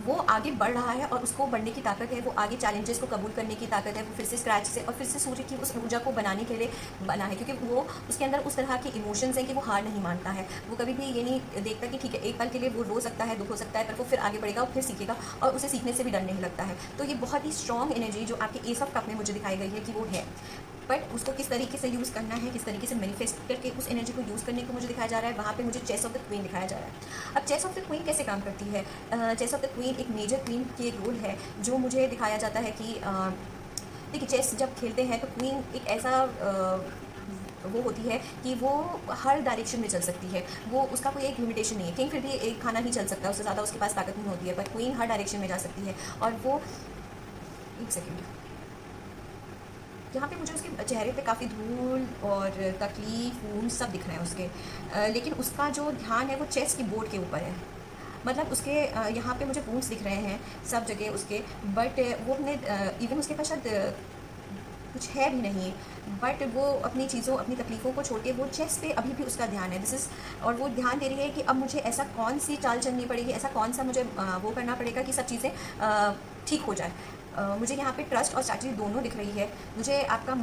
वो आगे बढ़ रहा है और उसको बढ़ने की ताकत है, वो आगे चैलेंजेस को कबूल करने की ताकत है, वो फिर से स्क्रैच से और फिर से सूर्य की उस ऊर्जा को बनाने के लिए बना है, क्योंकि वो उसके अंदर उस तरह के इमोशंस हैं कि वो हार नहीं मानता है। वो कभी भी ये नहीं देखता कि ठीक है एक पल के लिए वो रो सकता है, दुख हो सकता है, पर वो फिर आगे बढ़ेगा और फिर सीखेगा और उसे सीखने से भी डर नहीं लगता है। तो ये बहुत ही स्ट्रॉन्ग एनर्जी जो आपके एस ऑफ कप में मुझे दिखाई गई है कि वो है, बट उसको किस तरीके से यूज़ करना है, किस तरीके से मैनिफेस्ट करके उस एनर्जी को यूज़ करने को मुझे दिखाया जा रहा है। वहाँ पे मुझे चेस ऑफ द क्वीन दिखाया जा रहा है। अब चेस ऑफ द क्वीन कैसे काम करती है? चेस ऑफ द क्वीन एक मेजर क्वीन की रोल है जो मुझे दिखाया जाता है कि देखिए चेस जब खेलते हैं तो क्वीन एक ऐसा वो होती है कि वो हर डायरेक्शन में चल सकती है, वो उसका कोई एक लिमिटेशन नहीं है। किंग फिर भी एक खाना ही चल सकता है, उससे ज़्यादा उसके पास ताकत नहीं होती है, पर क्वीन हर डायरेक्शन में जा सकती है। और वो एक सेकेंड, यहाँ पे मुझे उसके चेहरे पे काफ़ी धूल और तकलीफ ऊन सब दिख रहे हैं उसके, लेकिन उसका जो ध्यान है वो चेस की बोर्ड के ऊपर है। मतलब उसके यहाँ पे मुझे वूंड्स दिख रहे हैं सब जगह उसके, बट वो अपने इवन उसके पास शायद कुछ है भी नहीं, बट वो अपनी चीज़ों अपनी तकलीफ़ों को छोड़ के वो चेस पे अभी भी उसका ध्यान है। दिस इज़, और वो ध्यान दे रही है कि अब मुझे ऐसा कौन सी चाल चलनी पड़ेगी, ऐसा कौन सा मुझे वो करना पड़ेगा कि सब चीज़ें ठीक हो जाए। मुझे यहाँ पे ट्रस्ट और स्ट्रैटेजी दोनों दिख रही है। मुझे आपका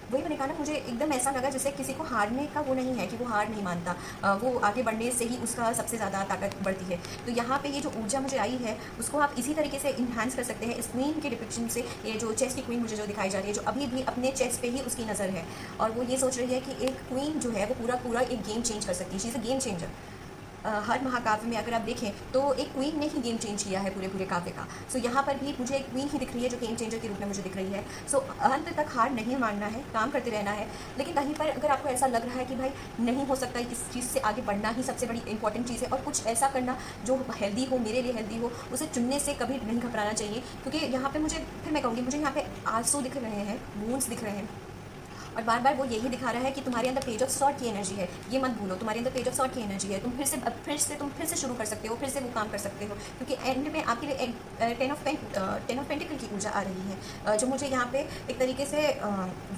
वही मैंने कहा ना, मुझे एकदम ऐसा लगा जैसे किसी को हारने का वो नहीं है कि वो हार नहीं मानता, वो आगे बढ़ने से ही उसका सबसे ज़्यादा ताकत बढ़ती है। तो यहाँ पे ये जो ऊर्जा मुझे आई है उसको आप इसी तरीके से इन्हांस कर सकते हैं इस क्वीन के डिपिक्शन से। ये जो चेस की क्वीन मुझे जो दिखाई जा रही है, जो अभी भी अपने चेस पे ही उसकी नज़र है और वो ये सोच रही है कि एक क्वीन जो है वो पूरा एक गेम चेंज कर सकती है। She is a game changer. हर महाकाव्य में अगर आप देखें तो एक क्वीन ने ही गेम चेंज किया है पूरे काव्य का। सो यहाँ पर भी मुझे एक क्वीन ही दिख रही है जो गेम चेंजर के रूप में मुझे दिख रही है। सो अंत तक हार नहीं मानना है, काम करते रहना है। लेकिन कहीं पर अगर आपको ऐसा लग रहा है कि भाई नहीं हो सकता, इस चीज़ से आगे बढ़ना ही सबसे बड़ी इंपॉर्टेंट चीज़ है और कुछ ऐसा करना जो हेल्दी हो, मेरे लिए हेल्दी हो, उसे चुनने से कभी नहीं घबराना चाहिए। क्योंकि यहाँ पर मुझे फिर मैं कहूँगी, मुझे यहाँ पे आंसू दिख रहे हैं, वूंड्स दिख रहे हैं और बार बार वो यही दिखा रहा है कि तुम्हारे अंदर पेज ऑफ सॉर्ट की एनर्जी है। ये मत भूलो, तुम्हारे अंदर पेज ऑफ सॉर्ट की एनर्जी है। तुम फिर से शुरू कर सकते हो, फिर से वो काम कर सकते हो, क्योंकि एंड में आपके लिए टेन ऑफ पेंटिकल की ऊर्जा आ रही है, जो मुझे यहाँ पे एक तरीके से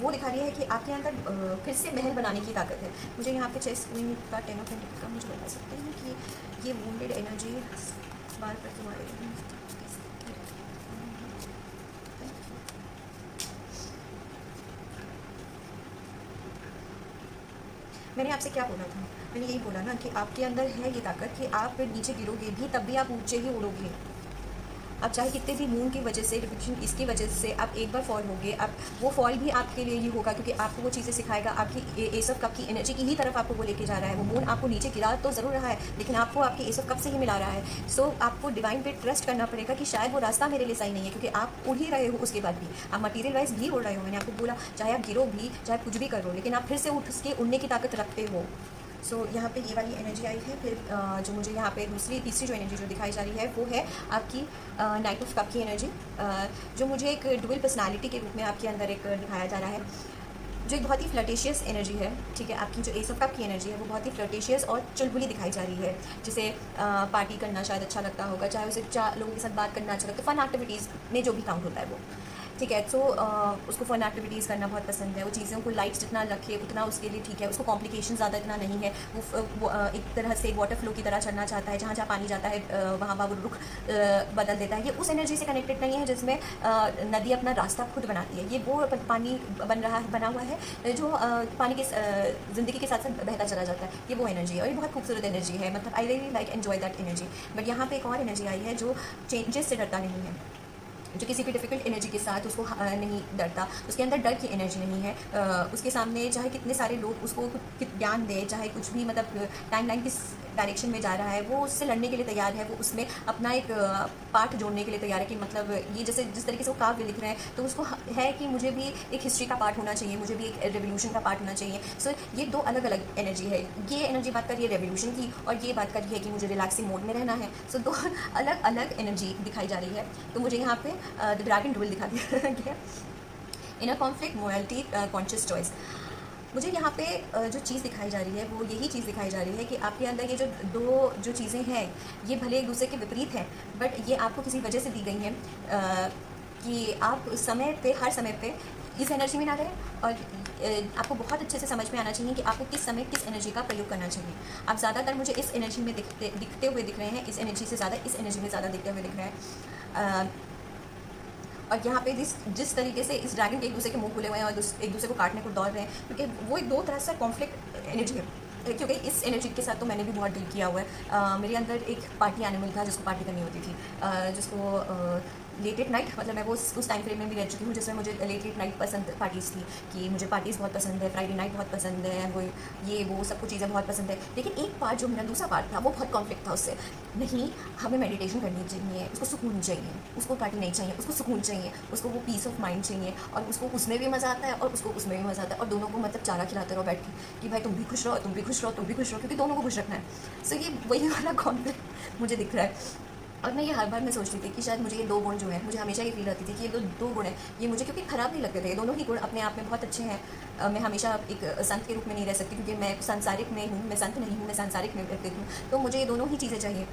वो दिखा रही है कि आपके अंदर फिर से महल बनाने की ताकत है। मुझे यहाँ पे चेस क्वीन का टेन ऑफ पेंटिकल का मुझे बता सकते हैं कि ये वुंडेड एनर्जी बार बार तुम्हारे मैंने आपसे क्या बोला था? मैंने यही बोला ना कि आपके अंदर है ये ताकत कि आप नीचे गिरोगे भी तब भी आप ऊंचे ही उड़ोगे। आप चाहे कितने भी मून की वजह से, रिफ्लेक्शन इसकी वजह से आप एक बार फॉल होगे, आप वो फॉल भी आपके लिए ही होगा, क्योंकि आपको वो चीज़ें सिखाएगा। आपकी एस ऑफ कप की एनर्जी की ही तरफ आपको वो लेके जा रहा है। वो मून आपको नीचे गिरा तो ज़रूर रहा है, लेकिन आपको आपके एस ऑफ कप से ही मिला रहा है। सो आपको डिवाइन पे ट्रस्ट करना पड़ेगा कि शायद वो रास्ता मेरे लिए सही नहीं है, क्योंकि आप उड़ ही रहे हो। उसके बाद भी आप मटीरियल वाइज भी उड़ रहे हो। मैंने आपको बोला चाहे आप गिरो भी, चाहे कुछ भी करो, लेकिन आप फिर से उठ के उड़ने की ताकत रखते हो। सो यहाँ पे ये वाली एनर्जी आई है। फिर जो मुझे यहाँ पे तीसरी जो एनर्जी जो दिखाई जा रही है वो है आपकी नाइट ऑफ कप की एनर्जी, जो मुझे एक डुअल पर्सनालिटी के रूप में आपके अंदर एक दिखाया जा रहा है, जो एक बहुत ही फ्लर्टेशियस एनर्जी है। ठीक है, आपकी जो एस ऑफ कप की एनर्जी है वो बहुत ही फ्लर्टेशियस और चुलबुली दिखाई जा रही है, जिसे पार्टी करना शायद अच्छा लगता होगा, चाहे उसे 4 लोगों के साथ बात करना अच्छा लगता है, फन एक्टिविटीज़ में जो भी काउंट होता है वो। ठीक है, सो उसको फ़न एक्टिविटीज़ करना बहुत पसंद है। वो चीज़ों को लाइट जितना रखे उतना उसके लिए ठीक है। उसको कॉम्प्लिकेशन ज़्यादा इतना नहीं है। वो एक तरह से वाटर फ्लो की तरह चलना चाहता है, जहाँ जहाँ पानी जाता है वहाँ वहाँ वो रुख बदल देता है। ये उस एनर्जी से कनेक्टेड नहीं है जिसमें नदी अपना रास्ता खुद बनाती है। ये वो पानी बना हुआ है जो पानी के ज़िंदगी के साथ साथ बहता चला जाता है। ये वो एनर्जी है और ये बहुत खूबसूरत एनर्जी है। मतलब I really like enjoy that energy. But यहाँ पे एक और एनर्जी आई है जो चेंजेस से डरता नहीं है, जो किसी भी डिफ़िकल्ट एनर्जी के साथ उसको नहीं डरता। उसके अंदर डर की एनर्जी नहीं है। उसके सामने चाहे कितने सारे लोग उसको ज्ञान दें, चाहे कुछ भी, मतलब टाइमलाइन किस डायरेक्शन में जा रहा है, वो उससे लड़ने के लिए तैयार है। वो उसमें अपना एक पार्ट जोड़ने के लिए तैयार है कि मतलब ये जैसे जिस तरीके से वो काव्य लिख रहे हैं, तो उसको है कि मुझे भी एक हिस्ट्री का पार्ट होना चाहिए, मुझे भी एक रेवोल्यूशन का पार्ट होना चाहिए। सो ये 2 अलग अलग एनर्जी है। ये एनर्जी बात कर रही है रेवोल्यूशन की और ये बात कर रही है कि मुझे रिलैक्सिंग मोड में रहना है। सो 2 अलग अलग एनर्जी दिखाई जा रही है। तो मुझे यहाँ पे द ड्रैगन डुअल दिखा दिया गया। Inner conflict, morality, conscious choice. मुझे यहाँ पे जो चीज़ दिखाई जा रही है वो यही चीज़ दिखाई जा रही है कि आपके अंदर ये जो 2 जो चीज़ें हैं, ये भले एक दूसरे के विपरीत हैं, बट ये आपको किसी वजह से दी गई हैं कि आप समय पे, हर समय पे इस एनर्जी में ना रहें, और आपको बहुत अच्छे से समझ में आना चाहिए कि आपको किस समय किस एनर्जी का प्रयोग करना चाहिए। आप ज़्यादातर मुझे इस एनर्जी में दिखते हुए दिख रहे हैं, इस एनर्जी से ज़्यादा इस एनर्जी में ज़्यादा दिखते हुए दिख रहे हैं। और यहाँ पे जिस तरीके से इस ड्रैगन के एक दूसरे के मुंह खुले हुए हैं और एक दूसरे को काटने को दौड़ रहे हैं, क्योंकि वो एक दो तरह से कॉन्फ्लिक्ट एनर्जी है। क्योंकि इस एनर्जी के साथ तो मैंने भी बहुत डील किया हुआ है। मेरे अंदर एक पार्टी एनिमल था जिसको पार्टी करनी होती थी, जिसको लेट एट नाइट, मतलब मैं वो उस टाइम फ्रेम में भी रह चुकी हूँ जिसमें मुझे लेट एट नाइट पसंद पार्टीज़ थी, कि मुझे पार्टीज़ बहुत पसंद है, फ्राइडे नाइट बहुत पसंद है, वो ये वो सब कुछ चीज़ें बहुत पसंद है। लेकिन एक पार्ट जो मेरा दूसरा पार्ट था वो बहुत कॉन्फ्लिक्ट था उससे। नहीं, हमें मेडिटेशन करनी चाहिए, उसको सुकून चाहिए, उसको पार्टी नहीं चाहिए, उसको सुकून चाहिए, उसको वो पीस ऑफ माइंड चाहिए, और उसको उसमें भी मज़ा आता है और उसको उसमें भी मज़ा आता है, और दोनों को मतलब चारा खिलाते रहो बैठ के कि भाई तुम भी खुश रहो, तुम भी खुश रहो, तुम भी खुश रहो, क्योंकि दोनों को खुश रखना है। सो ये वही वाला कॉन्फ्लिक्ट मुझे दिख रहा है। और मैं ये हर बार मैं सोचती थी कि शायद मुझे ये दो गुण जो है, मुझे हमेशा ये फील आती थी कि ये दो गुण हैं, ये मुझे क्योंकि ख़राब नहीं लगते थे। ये दोनों ही गुण अपने आप में बहुत अच्छे हैं। मैं हमेशा एक संत के रूप में नहीं रह सकती, क्योंकि मैं संसारिक में हूँ, मैं संत नहीं हूँ, मैं सांसारिक में रहती हूँ, तो मुझे ये दोनों ही चीज़ें चाहिए।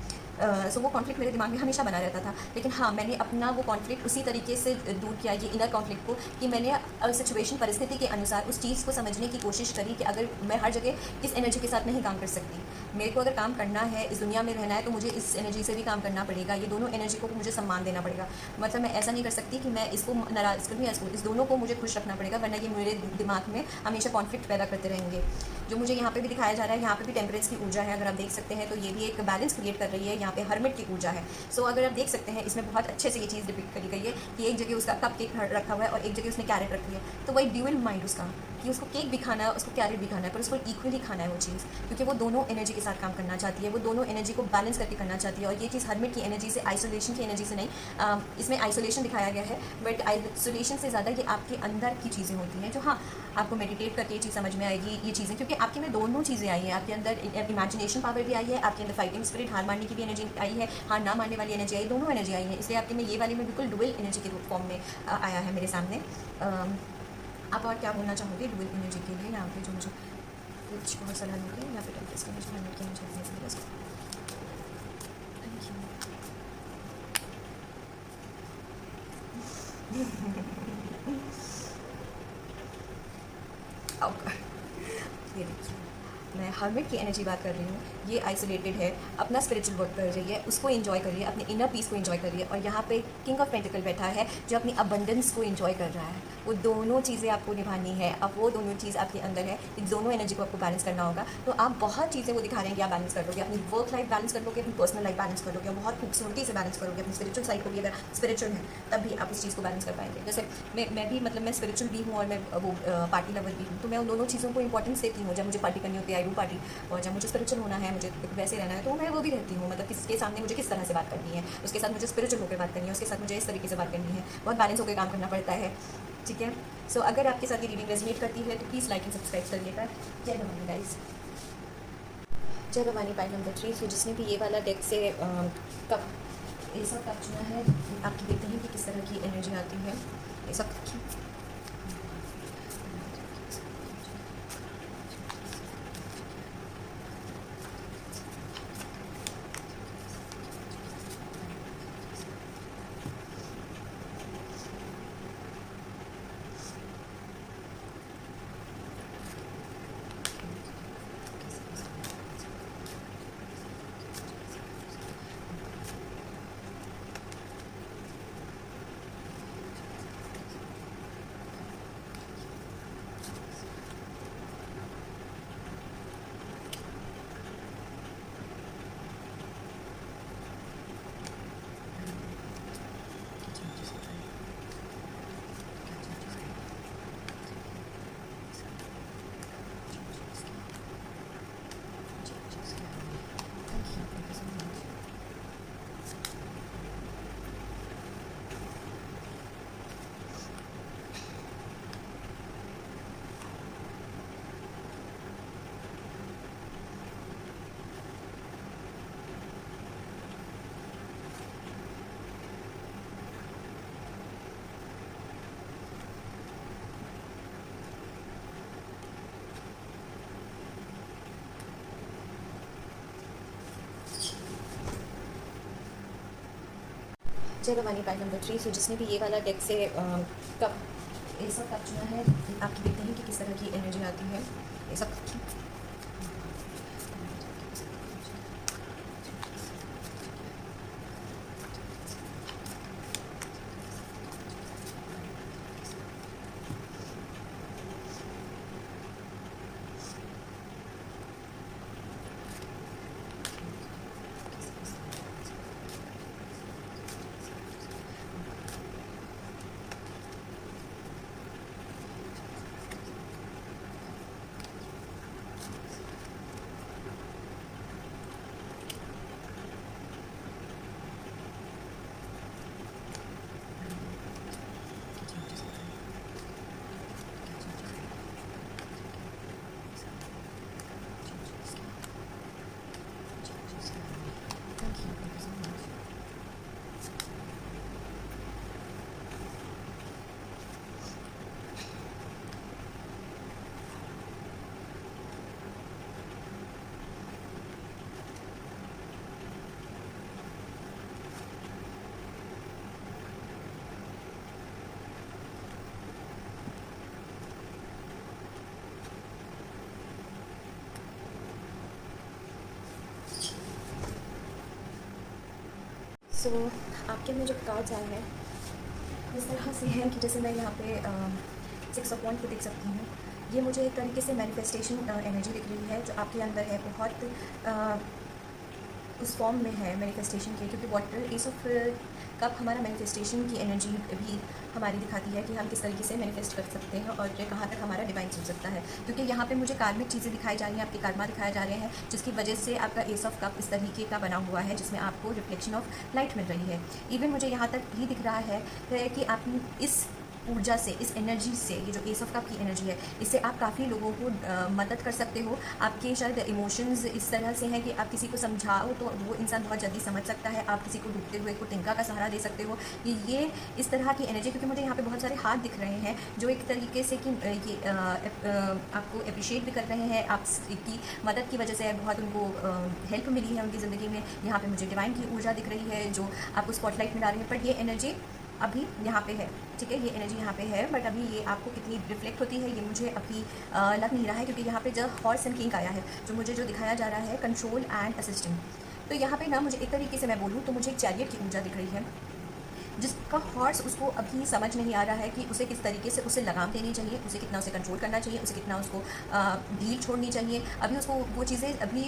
सो वो कॉन्फ्लिक्ट मेरे दिमाग में हमेशा बना रहता था। लेकिन हाँ, मैंने अपना वो कॉन्फ्लिक्ट उसी तरीके से दूर किया, ये इनर कॉन्फ्लिक्ट को, कि मैंने सिचुएशन परिस्थिति के अनुसार उस चीज़ को समझने की कोशिश करी कि अगर मैं हर जगह इस एनर्जी के साथ नहीं काम कर सकती, मेरे को अगर काम करना है, इस दुनिया में रहना है, तो मुझे इस एनर्जी से भी काम करना पड़ेगा। ये दोनों एनर्जी को मुझे सम्मान देना पड़ेगा। मतलब मैं ऐसा नहीं कर सकती कि मैं इसको नाराज़ करूँ या इसको, इस दोनों को मुझे खुश रखना पड़ेगा, वरना ये मेरे दिमाग में हमेशा कॉन्फ्लिक्ट पैदा करते रहेंगे। जो मुझे यहाँ पे भी दिखाया जा रहा है, यहाँ पे भी टेम्परेंस की ऊर्जा है, अगर आप देख सकते हैं, तो ये भी एक बैलेंस क्रिएट कर रही है। यहाँ पे हर्मिट की ऊर्जा है। सो अगर आप देख सकते हैं, इसमें बहुत अच्छे से ये चीज़ डिपिक्ट करी गई है कि एक जगह उसका कप केक रखा हुआ है और एक जगह उसने कैरेट रखी है। तो वही ड्यूअल माइंड उसका, कि उसको केक भी खाना है, उसको कैरेट भी खाना है, पर उसको इक्वली खाना है वो चीज़, क्योंकि वो दोनों एनर्जी के साथ काम करना चाहती है, वो दोनों एनर्जी को बैलेंस करके करना चाहती है। और ये चीज़ हर्मिट की एनर्जी से, आइसोलेशन की एनर्जी से नहीं, इसमें आइसोलेशन दिखाया गया है, बट आइसोलेशन से ज़्यादा ये आपके अंदर की चीज़ें होती हैं, जो हाँ आपको मेडिटेट करके ये चीज़ समझ में आएगी। ये चीज़ें क्योंकि आपके में दोनों चीज़ें आई हैं, आपके अंदर इमेजिनेशन पावर भी आई है, आपके अंदर फाइटिंग स्पिरिट, हार मारने की भी एनर्जी आई है, हार ना मारने वाली एनर्जी आई, दोनों एनर्जी आई है। इसलिए आपके में ये वाली में बिल्कुल डुअल एनर्जी के रूप फॉर्म में आया है मेरे सामने। आप और क्या बोलना चाहोगे डुअल एनर्जी के लिए, यहाँ पे जो मुझे कुछ बहुत सलाह दोगे, या फिर टेम्परेचर के मुझे हर्मिट की एनर्जी? ये देखिए, मैं हर्मिट की एनर्जी बात कर रही हूँ। ये आइसोलेटेड है, अपना स्पिरिचुअल वर्क कर रही है, उसको एंजॉय कर रही है, अपने इनर पीस को एंजॉय कर रही है। और यहाँ पे किंग ऑफ पेंटिकल बैठा है, जो अपनी अबंडेंस को एंजॉय कर रहा है। वो दोनों चीज़ें आपको निभानी है। अब वो दोनों चीज़ आपके अंदर है, इन दोनों एनर्जी को आपको बैलेंस करना होगा। तो आप बहुत चीज़ें वो दिखा रहे हैं कि आप बैलेंस कर लोगे, अपनी वर्क लाइफ बैलेंस कर लोगे, अपनी पर्सनल लाइफ बैलेंस कर लोगे, बहुत खूबसूरती से बैलेंस करोगे। अपनी स्पिरिचुअल साइड को भी, अगर स्पिरिचुअल है तब भी आप उस चीज़ को बैलेंस कर पाएंगे। जैसे मैं भी, मतलब मैं स्पिरिचुअल भी हूँ और मैं वो पार्टी लवर भी हूँ, तो मैं उन दोनों चीज़ों को इंपॉर्टेंस देती हूँ। जब मुझे पार्टी करनी होती है, आई डू पार्टी, और जब मुझे स्पिरिचुअल होना है, मुझे वैसे रहना है, तो मैं वो भी रहती हूँ। मतलब किसके सामने मुझे किस तरह से बात करनी है, उसके साथ मुझे स्पिरिचुअल होकर बात करनी है, उसके साथ मुझे इस तरीके से बात करनी है, बहुत बैलेंस होकर काम करना पड़ता है। ठीक है, सो अगर आपके साथ ये रीडिंग रेजोनेट करती है तो प्लीज़ लाइक एंड सब्सक्राइब करिएगा। जय भवानी गाइस, जय भवानी। Pile number 3। सो जिसने भी ये वाला डेक से कप, ये सब कप चुना है, आप देखते हैं कि किस तरह की एनर्जी आती है। ये सब जय भवानी। Pile number 3। सो जिसने भी ये वाला डेक से कप, ये सब कप चुना है, आपकी देखते हैं कि किस तरह की एनर्जी आती है। ये सब सो आपके में जो कार्ड्स आए हैं इस तरह से हैं कि जैसे मैं यहाँ पे 6 ऑफ वॉन्ड को देख सकती हूँ। ये मुझे एक तरीके से मैनिफेस्टेशन एनर्जी दिख रही है जो आपके अंदर है, बहुत उस फॉर्म में है मैनिफेस्टेशन के, क्योंकि वाटर एस ऑफ कप हमारा मैनिफेस्टेशन की एनर्जी भी हमारी दिखाती है कि हम किस तरीके से मैनिफेस्ट कर सकते हैं और कहाँ तक हमारा डिवाइन चल सकता है। क्योंकि यहाँ पे मुझे कार्मिक चीज़ें दिखाई जा रही हैं, आपके कर्मा दिखाए जा रहे हैं, जिसकी वजह से आपका एस ऑफ कप इस तरीके का बना हुआ है जिसमें आपको रिफ्लेक्शन ऑफ लाइट मिल रही है। इवन मुझे यहाँ तक ये दिख रहा है कि आप इस ऊर्जा से, इस एनर्जी से, ये जो एस ऑफ कप की एनर्जी है, इससे आप काफ़ी लोगों को मदद कर सकते हो। आपके शायद इमोशंस इस तरह से हैं कि आप किसी को समझाओ तो वो इंसान बहुत जल्दी समझ सकता है। आप किसी को डूबते हुए को तिनका का सहारा दे सकते हो। ये इस तरह की एनर्जी, क्योंकि मुझे यहाँ पे बहुत सारे हाथ दिख रहे हैं जो एक तरीके से कि ये आपको अप्रिशिएट भी कर रहे हैं, आपकी मदद की वजह से बहुत उनको हेल्प मिली है उनकी ज़िंदगी में। यहाँ पर मुझे डिवाइन की ऊर्जा दिख रही है जो आपको स्पॉटलाइट मिला रही है। बट ये एनर्जी अभी यहाँ पे है, ठीक है, ये एनर्जी यहाँ पे है, बट अभी ये आपको कितनी रिफ्लेक्ट होती है ये मुझे अभी लग नहीं रहा है। क्योंकि यहाँ पे जब हॉर्स एंड किंग आया है, जो मुझे जो दिखाया जा रहा है कंट्रोल एंड असिस्टेंट, तो यहाँ पे ना मुझे एक तरीके से मैं बोलूँ तो मुझे एक चैरियट की ऊर्जा दिख रही है, जिसका हॉर्स उसको अभी समझ नहीं आ रहा है कि उसे किस तरीके से उसे लगाम देनी चाहिए, उसे कितना उसे कंट्रोल करना चाहिए, उसे कितना उसको ढील छोड़नी चाहिए। अभी उसको वो चीज़ें अभी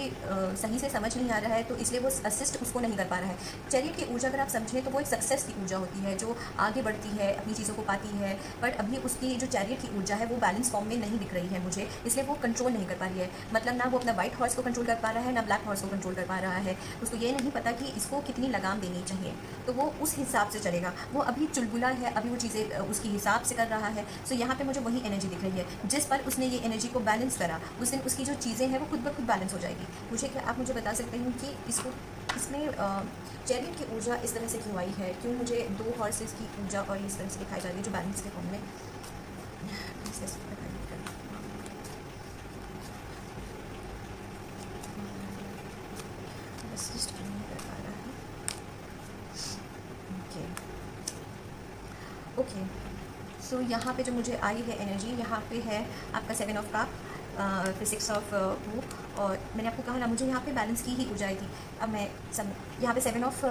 सही से समझ नहीं आ रहा है, तो इसलिए वो असिस्ट उसको नहीं कर पा रहा है। चैरियट की ऊर्जा अगर आप समझें तो वो एक सक्सेस की ऊर्जा होती है जो आगे बढ़ती है, अपनी चीज़ों को पाती है। बट अभी उसकी जो चैरियट की ऊर्जा है वो बैलेंस फॉर्म में नहीं दिख रही है मुझे, इसलिए वो कंट्रोल नहीं कर पा रही है। मतलब ना वो अपना वाइट हॉर्स को कंट्रोल कर पा रहा है, ना ब्लैक हॉर्स को कंट्रोल कर पा रहा है। उसको ये नहीं पता कि इसको कितनी लगाम देनी चाहिए, तो वो उस हिसाब से चलेगा। वो अभी चुलबुला है, अभी वो चीज़ें उसके हिसाब से कर रहा है। सो यहाँ पे मुझे वही एनर्जी दिख रही है, जिस पर उसने ये एनर्जी को बैलेंस करा उस दिन उसकी जो चीज़ें हैं वो खुद ब खुद बैलेंस हो जाएगी। मुझे क्या आप मुझे बता सकते हैं कि इसमें चैरियट की ऊर्जा इस तरह से क्यों आई है, क्यों मुझे 2 हॉर्सेस की ऊर्जा और इस तरह से दिखाई जा रही है जो बैलेंस के फॉर्म में ओके। सो यहाँ पे जो मुझे आई है एनर्जी, यहाँ पे है आपका 7 ऑफ कप, फिर 6 ऑफ वो, और मैंने आपको कहा ना मुझे यहाँ पे बैलेंस की ही ऊर्जा आई थी। अब मैं सब यहाँ पे 7 ऑफ